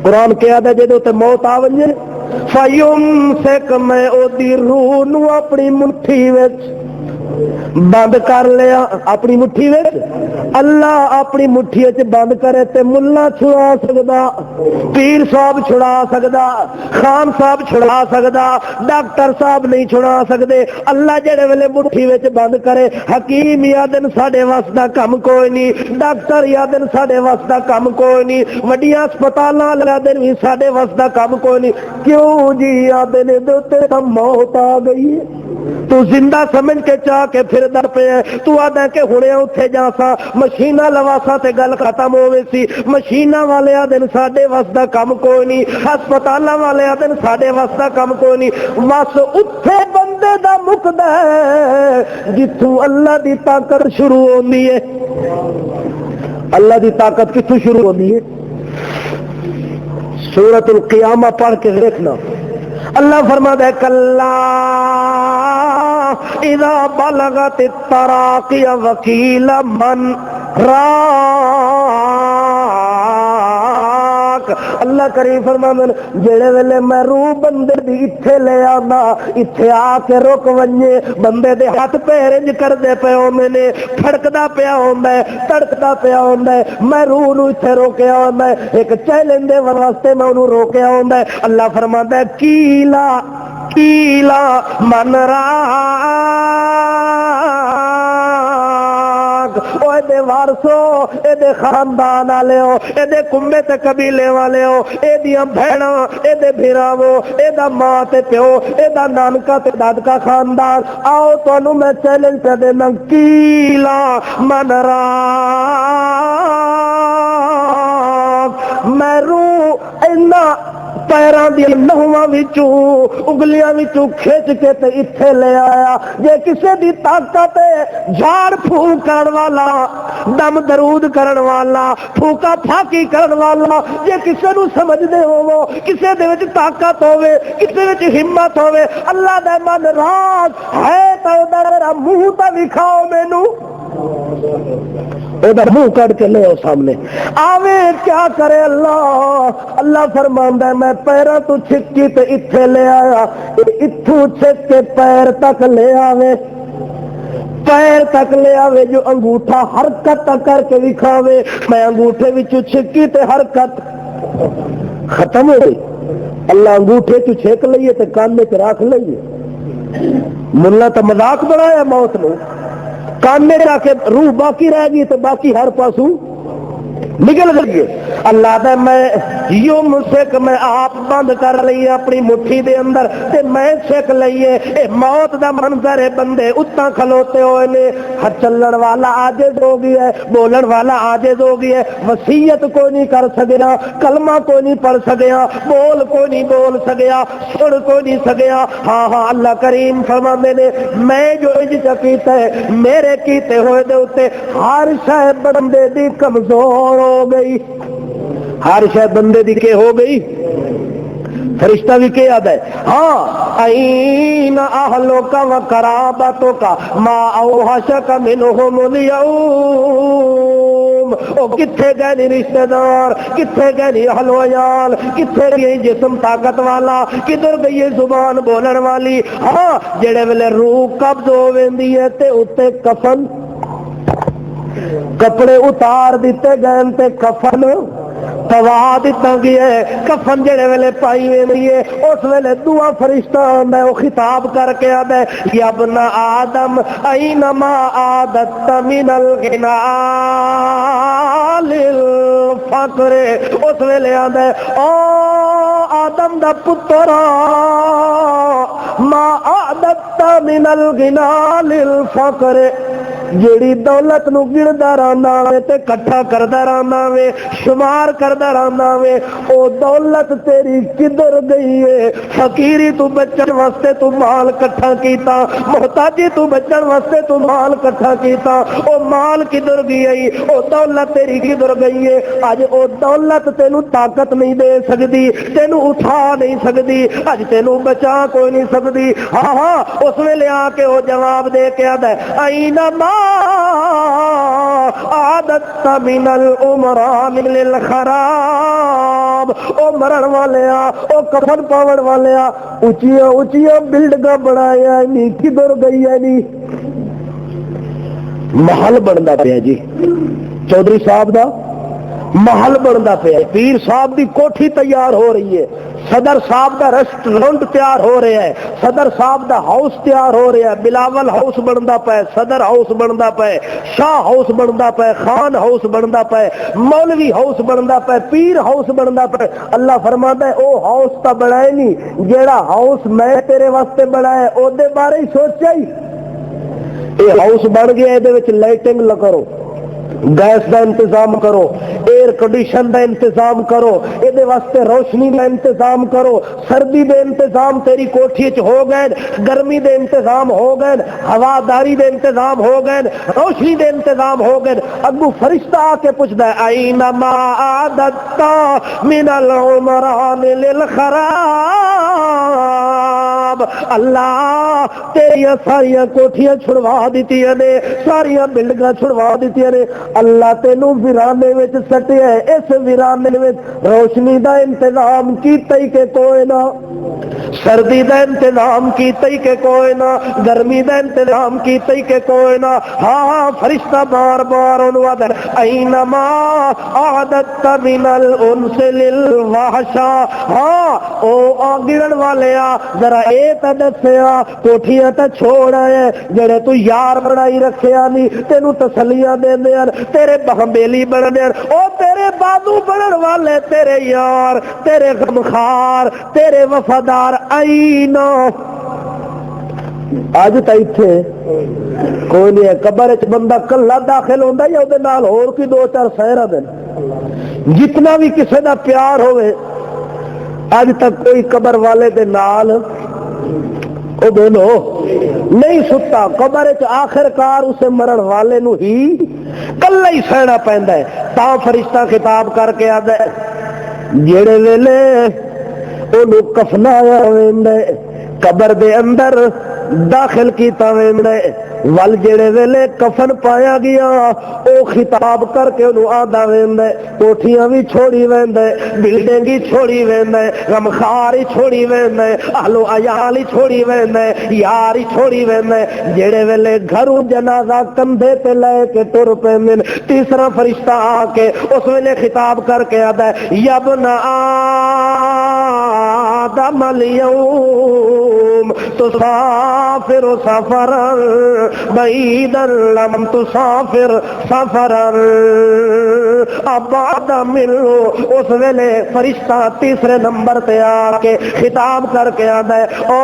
قرآن کیا ہے جدو تے موت آ ونجے فَيُمْسِكُ، میں او دی روح نو اپنی مٹھی وچ بند کر لیا۔ اپنی مٹھی وچ اللہ اپنی مٹھی وچ بند کرے تے ملا چھڑا سکدا، پیر صاحب چھڑا سکدا، خان صاحب چھڑا سکدا، ڈاکٹر صاحب نہیں چھڑا سکدے۔ اللہ جڑے ویلے مٹھی وچ بند کرے، حکیم یا دن ساڈے وس دا کم کوئی نہیں، ڈاکٹر یا دن ساڈے وس دا کم کوئی نہیں، وڈیاں ہسپتالاں لا دن بھی ساڈے وس دا کم کوئی نہیں۔ کیوں جی یا دن دے تے تے موت آ گئی ہے، تو زندہ سمجھ کے چاہ کے پھر در پہ ہے، تو آدھا کہ ہنے اتھے جاسا مشینہ لواسا تے گل ختم ہوئے سی۔ مشینہ والے آدھن ساڈے وس دا کم کوئی نہیں، ہسپتالاں والے آدھن ساڈے وس دا کم کوئی نہیں۔ بس اتھے بندے دا مکدا ہے جتھوں اللہ دی طاقت شروع ہوندی ہے۔ اللہ دی طاقت کتھوں شروع ہوندی ہے؟ سورۃ القیامہ پڑھ کے دیکھنا، اللہ فرماتا ہے کلا اذا بلغت التراقی وقیل من راک۔ اللہ کریم فرماتا ہے جڑے ویلے میں روح بندے دی اتھے لے آنا، اتھے آ کے رک ونجے، بندے دے ہاتھ پیر انج کردے پے ہوندے نے، پھڑکدا پیا ہوندا ہے، تڑکدا پیا ہوندا ہے، میں روح نو اتھے روکیا ہوندا ہے، ایک چیلنج دے واسطے میں انہوں روکیا ہوندا ہے۔ اللہ فرماتا ہے کیلا کیلا من راک، او دے وارثو، اے دے خاندان والے ہو، اے دے کنبے تے قبیلے والے ہو، اے دیاں بہناں، اے دے بھراوو، اے دا ماں تے پیو، اے دا نانکا تے دادکا خاندان، آؤ تانوں میں چیلنج کر دینا کیلا من راک، میں روح اینا پیراں دی نہواں وچوں انگلیاں وچوں کھچ کے تے اتھے لے آیا۔ جے کسے دی طاقت جھاڑ پھونک کرن والا، دم درود کرن والا، پھوکا پھاکی کرن والا، جے کسے نو سمجھدے ہوو، کسے دے وچ طاقت ہوے، کسے وچ ہمت ہوے، اللہ دے من راز ہے تے میرا منہ تے وکھاؤ مینوں، منہ کٹ کے لے سامنے آوے کیا کرے اللہ؟ اللہ فرماندا ہے میں پیراں تو چھکی تے اتھے لے آیا، اتھوں چھک کے پیر تک لے آوے، پیر تک لے آوے، جو انگوٹھا حرکت کر کے دکھاوے، میں انگوٹھے وچوں چھکی تے حرکت ختم ہو گئی۔ اللہ انگوٹھے چ چھک لئیے تے کان وچ رکھ لئیے، ملا تو مذاق بنایا موت نو، کان میں جا کے روح باقی رہ گئی تو باقی ہر پاسوں نکل گئی۔ اللہ دے میں یوم سکھ میں آپ بند کر لئیے اپنی مٹھی دے اندر تے میں سکھ لئیے۔ اے موت دا منظر ہے، بندے اتنا کھلوتے ہوئے نے، چلن والا عاجز ہو گیا ہے، بولن والا عاجز ہو گیا ہے، وصیت کوئی نہیں کر سکیا، کلمہ کوئی نہیں پڑھ سکیا، بول کوئی نہیں بول سکیا، سن کوئی نہیں سکیا۔ ہاں ہاں اللہ کریم فرماندے نے میں جو اجازت کیتا ہے میرے کیتے ہوئے دے اوتے ہر شے بندے دی کمزور ہو گئی، ہر شے بندے دی کہ ہو گئی۔ فرشتہ بھی کیا یاد ہے، ہاں این اہلو کا و قرابتوں کا ما اوحشک منہم اليوم، او کتھے گئے نہیں رشتہ دار، کتھے گئے نہیں اہل و عیال، کتھے گئی جسم طاقت والا، کدھر گئی زبان بولن والی۔ ہاں جڑے ویلے روح قبض ہو ویندی ہے تے اتے کفن کپڑے اتار دیتے گئے تے کفن پوا دیتا گیا ہے، کفن جڑے ویلے پائی ویندی ہے اس ویلے دعا فرشتہ آندا ہے، وہ خطاب کر کے آندا ہے یا ابن آدم اینما عادت من الغنا للفقر، اس ویلے آندا ہے او آدم دا پترا ما اعددت من الغنا للفقر، جیڑی دولت نو گندا رہنا وے تے کٹھا کردا رہنا وے، شمار کردا رہنا وے، او دولت تیری کدھر گئی ہے؟ فقیری تو بچن واسطے تو مال کٹھا کیتا، محتاجی تو بچن واسطے تو مال کٹھا کیتا، او مال کدھر گئی؟ او دولت تیری کدھر گئی ہے؟ اج او دولت تینوں طاقت نہیں دے سکتی، تینوں اٹھا نہیں سکتی، اج تینوں بچا کوئی نہیں سکتی۔ ہاں ہاں اس ویلے آ کے وہ جواب دے کے آتا ہے اینما عادت من العمران للخراب، او مرن والیا، او کفن پاون والیا، اچیاں اچیاں بلڈنگاں بنایا نہیں، کدھر گئی ہے نہیں؟ محل بنتا پیا جی، چودھری صاحب دا محل بنتا پیا، پیر صاحب دی کوٹھی تیار ہو رہی ہے، صدر صاحب دا ریسٹورنٹ تیار ہو رہا ہے، صدر صاحب دا ہاؤس تیار ہو رہا ہے، بلاول ہاؤس بنتا پیا، صدر ہاؤس بنتا پیا، شاہ ہاؤس بنتا پیا، خان ہاؤس بنتا پیا، مولوی ہاؤس بنتا پیا، پیر ہاؤس بنتا پیا۔ اللہ فرماتا ہے او ہاؤس تا بنائے نہیں، جیڑا ہاؤس میں تیرے واسطے بنایا او دے بارے ہی سوچا ہی۔ یہ ہاؤس بن گیا، یہ لائٹنگ کرو، گیس کا انتظام کرو، ایئر کنڈیشن کا انتظام کرو، یہ واسطے روشنی کا انتظام کرو، سردی دے انتظام تیری کوٹھی ہو گئے، گرمی دے انتظام ہو گئے، ہواداری دے انتظام ہو گئے، روشنی دے انتظام ہو گئے۔ اگو فرشتہ آ کے پوچھتا ہے اینما عادت من العمران للخراب، اللہ تیریاں ساریاں کوٹھیاں چھڑوا دیتی نے، ساریاں بلڈنگاں چھڑوا دیتی نے، اللہ تینوں ویرانے میں سٹیا ہے، اس ویرانے میں روشنی دا انتظام کیتا ہی کہ کوئی نہ، سردی دا انتظام کیتا ہی کہ کوئی نہ، گرمی دا انتظام کیتا ہی کہ کوئی نہ۔ ہاں فرشتہ بار بار انہوں آدھر اینما عادت من الانس للوحشا، ہاں او گرن والے آ ذرا اے تا دسیا کوٹھیاں تا چھوڑ آئے جڑے تو یار بنائی رکھیا نہیں، تینوں تسلیاں دے دیا، تیرے بہمبیلی بن دیا، او تیرے بازو بنن والے، تیرے یار، تیرے غمخار، تیرے وفادار آئینا اج تا ایتھے کوئی نہیں ہے۔ قبر وچ بندہ کلا داخل ہوندا یا اودے نال ہور کوئی دو چار سہرا دین، جتنا بھی کسے دا پیار ہوئے اج تک کوئی قبر والے دے نال او بولو نہیں ستا۔ قبر وچ آخر کار اسے مرن والے نو ہی کلا ہی سہنا پیندا ہے۔ تا فرشتہ خطاب کر کے آندا ہے جڑے ویلے اونوں کفنایا ویندا ہے، قبر دے اندر داخل کیتا ویندا ہے، ول جڑے ویلے کفن پایا گیا او خطاب کر کے انہوں آدھا ویندا ہے، کوٹھیاں بھی چھوڑی ویندا ہے، بلڈنگ ہی چھوڑی ویندا ہے، غمخار ہی چھوڑی ویندا ہے، اہل و عیال ہی چھوڑی ویندا ہے، یار ہی چھوڑی ویندا ہے۔ جڑے ویلے گھروں جنازہ کندھے تے لے کے ٹر پیندے، تیسرا فرشتہ آ کے اس ویلے خطاب کر کے آدھا ہے یا ابن آدم اليوم تسافر سفرا بعیدا لم تسافر سفرا ابعد منه۔ اس ویلے فرشتہ تیسرے نمبر تے آ کے خطاب کر کے آندا ہے او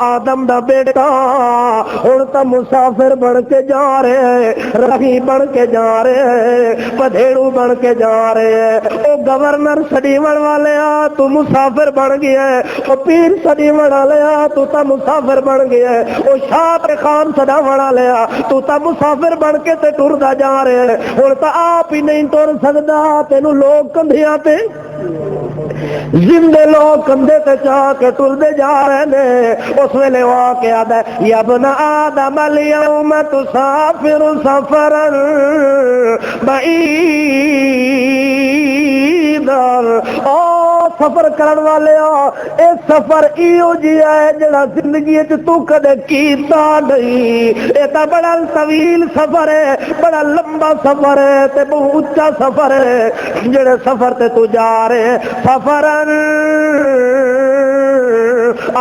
آدم دا بیٹا ہن تا مسافر بن کے جا رہے، راہی بن کے جا رہے، پدھیڑو بن کے جا رہے، او گورنر سڈیون والے آ تو مسافر بن گیا ہے، او پیر سڈیون والے آ تو تا مسافر بن گیا ہے، او شاہ خان سڈاون والے آ تو تا مسافر بن کے تے ٹردا جا رہے ہے، ہن تا آپ ہی نہیں ٹر سکدا، تینوں لوگ کندھیاں تے زندے لوگ کندھے تے چاہ کے ٹردے جا رہے نے۔ اس ویلے وہ آ کے آدھا ہے یا ابن آدم اليوم تسافر سفرا بعیدا، او سفر کرن والے اے سفر ایو جیا ہے جڑا زندگی وچ تو کدے کیتا نہیں، اے تا بڑا طویل سفر ہے، بڑا لمبا سفر ہے تے بہت اونچا سفر ہے، جڑے سفر تے تو جا رہے سفرن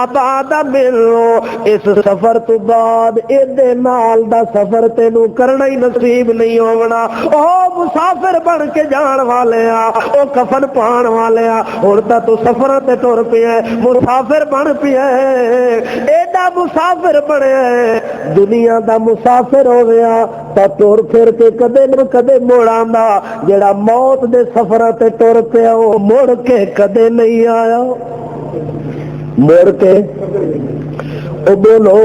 ابعد منو، اس سفر تو بعد ایدے نال دا سفر تینوں کرنا ہی نصیب نہیں ہونا۔ او مسافر بن کے جان والے آ، او کفن پان والے آ، ہن تا تو سفراں تے ٹر پیا ہے، مسافر بن پیا ہے، ایڈا مسافر بنیا ہے، دنیا دا مسافر ہو گیا تا ٹر پھر کے کدے نہ کدے مڑ آندا، جڑا موت دے سفراں تے ٹر پیا او مڑ کے کدے نہیں آیا، مڑ کے او بولو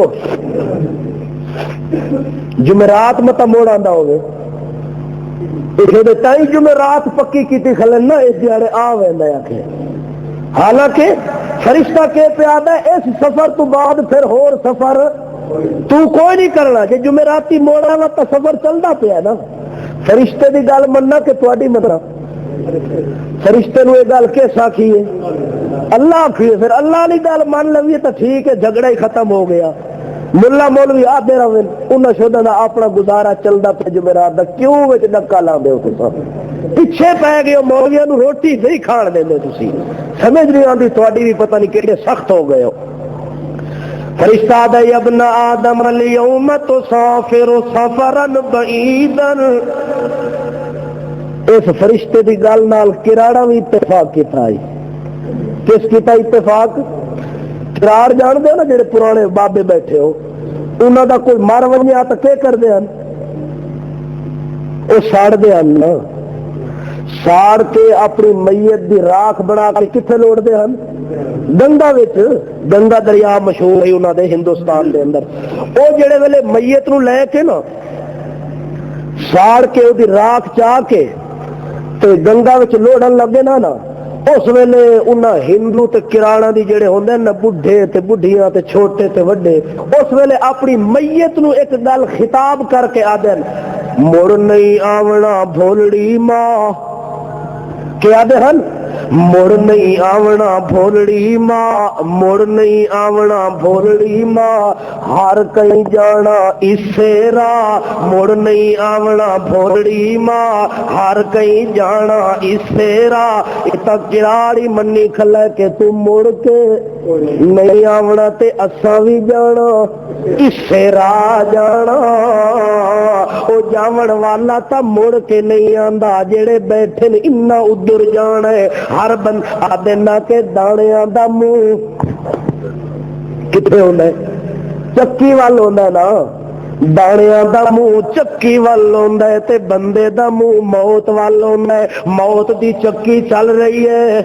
جمعرات مت موڑ آندا ہوگے، تائی جمعرات پکی کیتی کھلن نہ اس دیاڑے آ ویندا آکھے، حالانکہ فرشتہ کہ پیادا اس سفر تو بعد پھر ہور سفر تو کوئی نہیں کرنا، جی جمعراتی موڑا وا تو سفر چلتا پیا نا، فرشتے دی گل مننا کہ تھوڑی مننا، فرشتے نو یہ گل کس آخی ہے؟ اللہ آخی ہے، پھر اللہ نے گل مان لویے تو ٹھیک ہے، جھگڑا ہی ختم ہو گیا، ملا مولوی آدھے رہے انہیں شودا دا اپنا گزارا چلتا پہ جمعرات دا، کیوں وچ ڈکا لاندے ہو تساں؟ پیچھے پی گئے مولویاں نو روٹی نہیں کھان دیندے تسی، سمجھ نہیں آتی تھوڑی بھی پتہ نہیں کہڑے سخت ہو گئے ہو۔ فرشتہ آدھا یا ابن آدم الیوم تسافر سفرا بعیدا، اس فرشتے دی گل نال کراڑا بھی اتفاق کیتا ہے، کس کیتا اتفاق؟ کراڑ جان دے نا جڑے پرانے بابے بیٹھے ہو، انہاں دا کوئی مر ونجیا تو کیا کردے ہن؟ وہ ساڑ دے ہن نا، ساڑ کے اپنی میت دی راکھ بنا کے کتنے لوڑ دے ہن؟ گنگا وچ، گنگا دریا مشہور ہے انہاں دے ہندوستان دے اندر، وہ جڑے ویلے میت نو لے کے نا ساڑ کے وہ دی راکھ چاہ کے تے گنگا وچ لوڑن لگے نا اس ویلے انہاں ہندو تے کراڑاں دی جڑے ہوندے نا بڈھے تے بڈھیاں تے چھوٹے تے وڈے، اس ویلے اپنی میت نو ایک گل خطاب کر کے آدن مڑ نہیں آونا بھولڑی ماں، کیا دے ہن؟ مڑ نہیں آونا بھولڑی ماں، مڑ نہیں آونا بھولڑی ماں، ہر کہیں جانا اسے راہ، مڑ نہیں آونا بھولڑی ماں، ہر کہیں جانا اسے راہ، اتنا کراڑی منی کھلا کہ تم مڑ کے نہیں آونا تے اساں بھی جانا اسے راہ جانا، او جاون والا تا مڑ کے نہیں آندا، جڑے بیٹھے نے انہاں ادھر جانا ہے، ہر بند آدھے نہ کہ دانیاں دا منہ کتنے ہوندا ہے؟ چکی وال ہوندا ہے نا، دانیاں دا منہ چکی وال ہوندا ہے تے بندے دا منہ موت وال ہوندا ہے، موت دی چکی چل رہی ہے،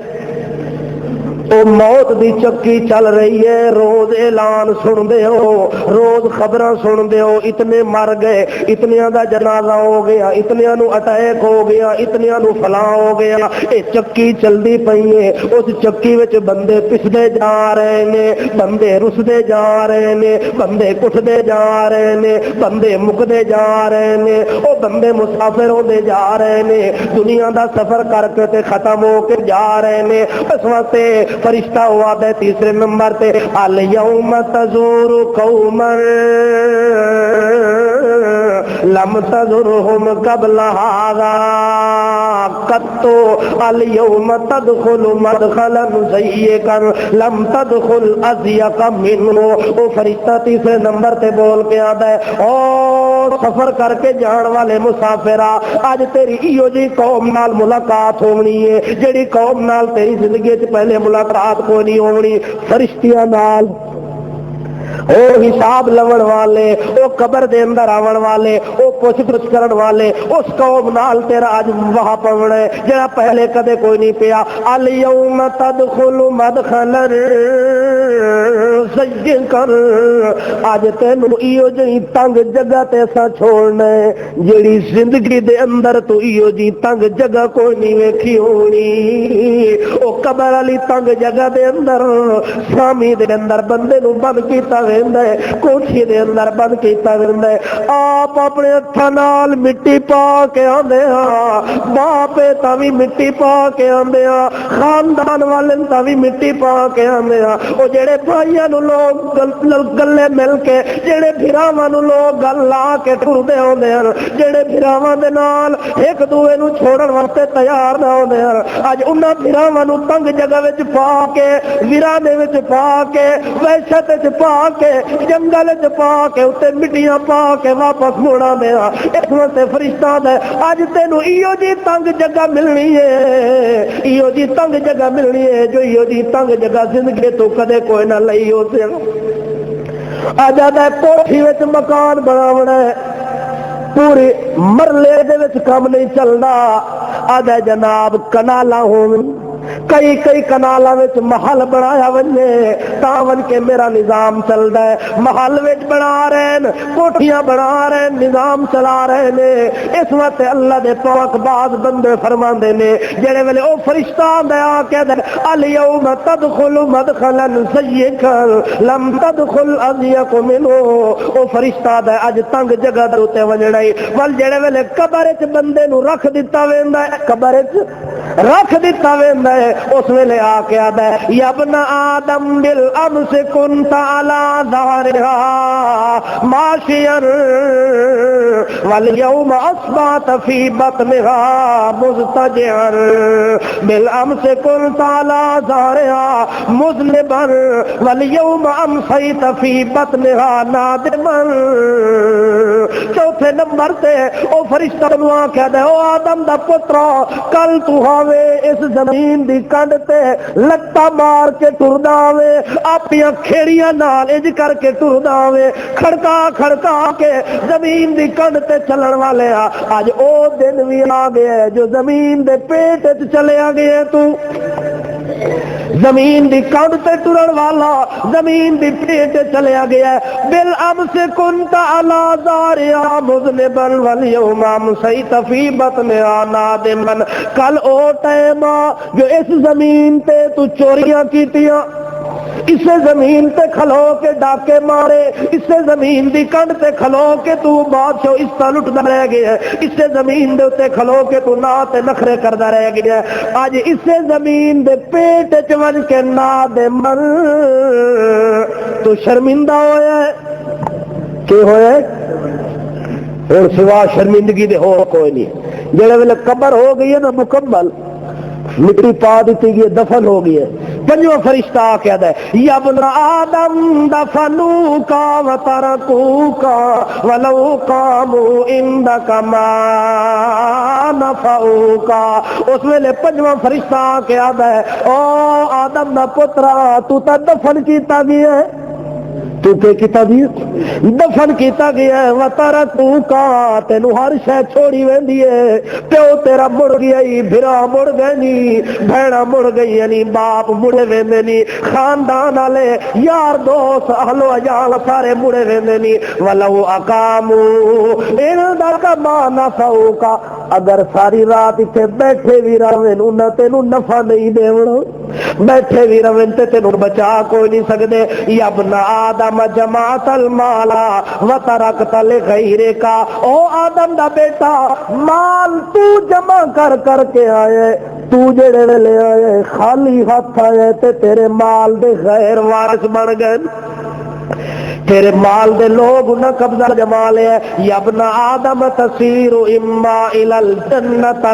او موت دی چکی چل رہی ہے، روز اعلان سن دے ہو، روز خبراں سن دے ہو، اتنے مر گئے، اتنیاں دا جنازہ ہو گیا، اتنیاں نو اٹیک ہو گیا، اتنیاں نو فلاں ہو گیا، اے چکی چلدی پئی ہے، اس چکی وچ بندے پسدے جا رہے نے، بندے رسدے جا رہے نے، بندے کٹدے جا رہے نے، بندے مکدے جا رہے نے، او بندے مسافر ہوندے جا رہے نے، دنیا دا سفر کر کے تے ختم ہو کے جا رہے نے، اس واسطے فرشتہ ہوا دے تیسرے نمبر تے الیوم تزور قوما لم تزرهم قبل هذا قط اليوم تدخل مدخلا ضيقا لم تدخل اضيق منه، وہ فرشتہ تیسرے نمبر تے بول کے آتا ہے او سفر کر کے جان والے مسافرہ، اج تیری ایو جی قوم نال ملاقات ہونی ہے جیڑی قوم نال تیری زندگی چ پہلے ملاقات کوئی نہیں ہونی، فرشتیاں نال، او حساب لون والے، او قبر دے اندر آون والے، او پوچھ گچھ کرن والے، اس قوم نال تیرا اج وہاں پونا ہے جڑا پہلے کدے کوئی نہیں پیا۔ الیوم تدخل مدخلا ضيقا، اج تینوں ایو جی تنگ جگہ تے سا چھوڑنا ہے جیڑی زندگی دے اندر تو ایو جی تنگ جگہ کوئی نہیں ویکھی ہونی، او قبر والی تنگ جگہ دے اندر سامی دے اندر بندے نو بند کیتا ویندا ہے، کوٹھی دے اندر بند کیتا ویندا ہے، آپ اپنے ہاتھاں نال مٹی پا کے آندے ہاں، باپ تا بھی مٹی پا کے آندے ہاں، خاندان والے تا بھی مٹی پا کے آندے ہاں۔ او جڑے بھائیاں نو لوگ گلے مل کے، جڑے بھراواں نو لوگ گل لا کے ٹردے ہوندے ہیں، جڑے بھراواں دے نال ایک دوے نو چھوڑن واسطے تیار نہ ہوندے ہیں، اج انہاں بھراواں نو تنگ جگہ وچ پا کے، ویرانے وچ پا کے، وحشت وچ پا کے، جنگل وچ پا کے، اتے مٹیاں پا کے واپس موڑا دیا۔ اس واسطے فرشتہ دے اج تینوں ایو جی تنگ جگہ ملنی ہے، ایو جی تنگ جگہ ملنی ہے جو ایو جی تنگ جگہ زندگی تو کدے کوئی نہ لئی ہو سی۔ اج آدھا کوٹھی وچ مکان بناونا ہے، پوری مرلے دے وچ کام نہیں چلدا، آدھا جناب کنالا ہون، کئی کنالاں وچ محل بنایا ونے تاں ون کے میرا نظام چلدا ہے، محل وچ بنا رہے ہیں، کوٹھیاں بنا رہے ہیں، نظام چلا رہے نے۔ اس وقت اللہ دے پاک باز بندے فرماندے نے جڑے ویلے او فرشتہ آندا کہدا الیوم تدخل مدخلا سیئا لم تدخل اضیق منه، او فرشتہ دا اج تنگ جگہ دے اوتے ونجنا ہی ول جڑے ویلے قبر وچ بندے نو رکھ دتا ویندا ہے، قبر وچ رکھ دیتا ویندا ہے، اس ویلے آ کے آدا ہے یا ابن آدم بالامس کنت علی ظہرها ماشیا والیوم اصبحت فی بطنها مضطجعا بالامس کنت علی ظہرها مذنبا والیوم امسیت فی بطنها نادما۔ چوتھے نمبر تے او فرشتہ نو آ کے آدا ہے او آدم دا پترا کل تو ہوے اس زمین دی کنڈ تے لتا مار کے ٹردا وے، اپنی کھیڑیاں نال اج کر کے ٹردا وے، کھڑکا کھڑکا کے زمین دی کنڈ تے چلن والے آ اج او دن بھی آ گیا جو زمین دے پیٹ وچ چلیا گیا تو زمین دی کنڈ تے ٹرن والا زمین دی پیٹ چلیا گیا ہے۔ بالامس کنت علی ظہرها مذنبا والیوم امسیت فی بطنها نادما۔ کل او ٹائم جو اس زمین تے تو چوریاں کیتیاں، اسے زمین تے کھلو کے ڈاکے مارے، اسے زمین دی کنڈ تے کھلو کے تو بادشاہ اس طرح لٹدا رہ گیا ہے، اسے زمین دے تے کھلو کے تو نا تے نخرے کردا رہ گیا ہے۔ اج اسے زمین دے پیٹ وچ ون کے نا دے من تو شرمندہ ہویا ہے کہ ہویا ہے اور سوا شرمندگی دے ہو کوئی نہیں۔ جڑے ویلے قبر ہو گئی ہے نا مکمل، مٹی پا دیتی گئی، دفن ہو گئی ہے، پنجواں فرشتہ آ کے آتا ہے یا ابن آدم دفنوکا وترکوکا ولو قاموا عندک ما نفعوکا۔ اس ویلے پنجواں فرشتہ آ کے آتا ہے او آدم دا پترا تو تا دفن کیتا گیا ہے، تو کیتا گیا دفن کیتا گیا ہے، وترکوکا تینو ہر شے چھوڑی ویندی ہے، پیو تیرا مڑ گیا ہی، بھرا مڑ گئے نی، بہنا مڑ گئی نی، باپ مڑے ویندے نی، خاندان والے یار دوست اہل و عیال سارے مڑے ویندے نی۔ ولو اقامو انہاں دا کما نفعوکا، اگر ساری رات اتنے بیٹھے بھی رہے انہاں تینو نفع نہیں دیونا، بیٹھے بھی رہے تے تینو بچا کوئی نہیں سکدے۔ یا ابن آدم جماعت المالا وترکت لغیرک، او آدم دا بیٹا مال تو جمع کر کے آئے، تو جڑے ویلے آئے خالی ہاتھ آئے تے تیرے مال دے غیر وارث بن گئے، تیرے مال دے لوگ انہاں قبضہ جما لیا۔ یا ابن آدم تسیر اما الى الجنت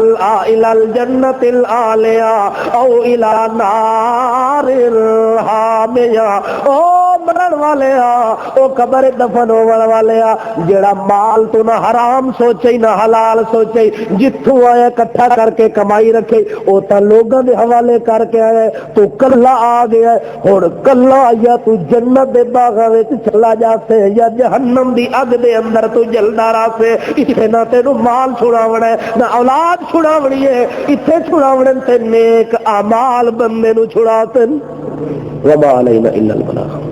العالیہ او الى نار الحامیہ۔ او مرن والے او قبر دفن ہون والے جڑا مال تو نہ حرام سوچے نہ حلال سوچے، جتھوں آیا اکٹھا کر کے کمائی رکھے او تا لوگاں دے حوالے کر کے آئے، تو کلا آ گیا ہن کلا یا تو جنت دے باغاں وچ چلا جاسے یا جہنم دی اگ دے اندر تو جلدا راسے۔ اتنے نہ تینو مال چھڑاونا ہے نہ اولاد چھڑاونی ہے، اتنے چھڑاونے تے نیک اعمال بندے نو چھڑاتے۔ وما علینا الا البلاغ۔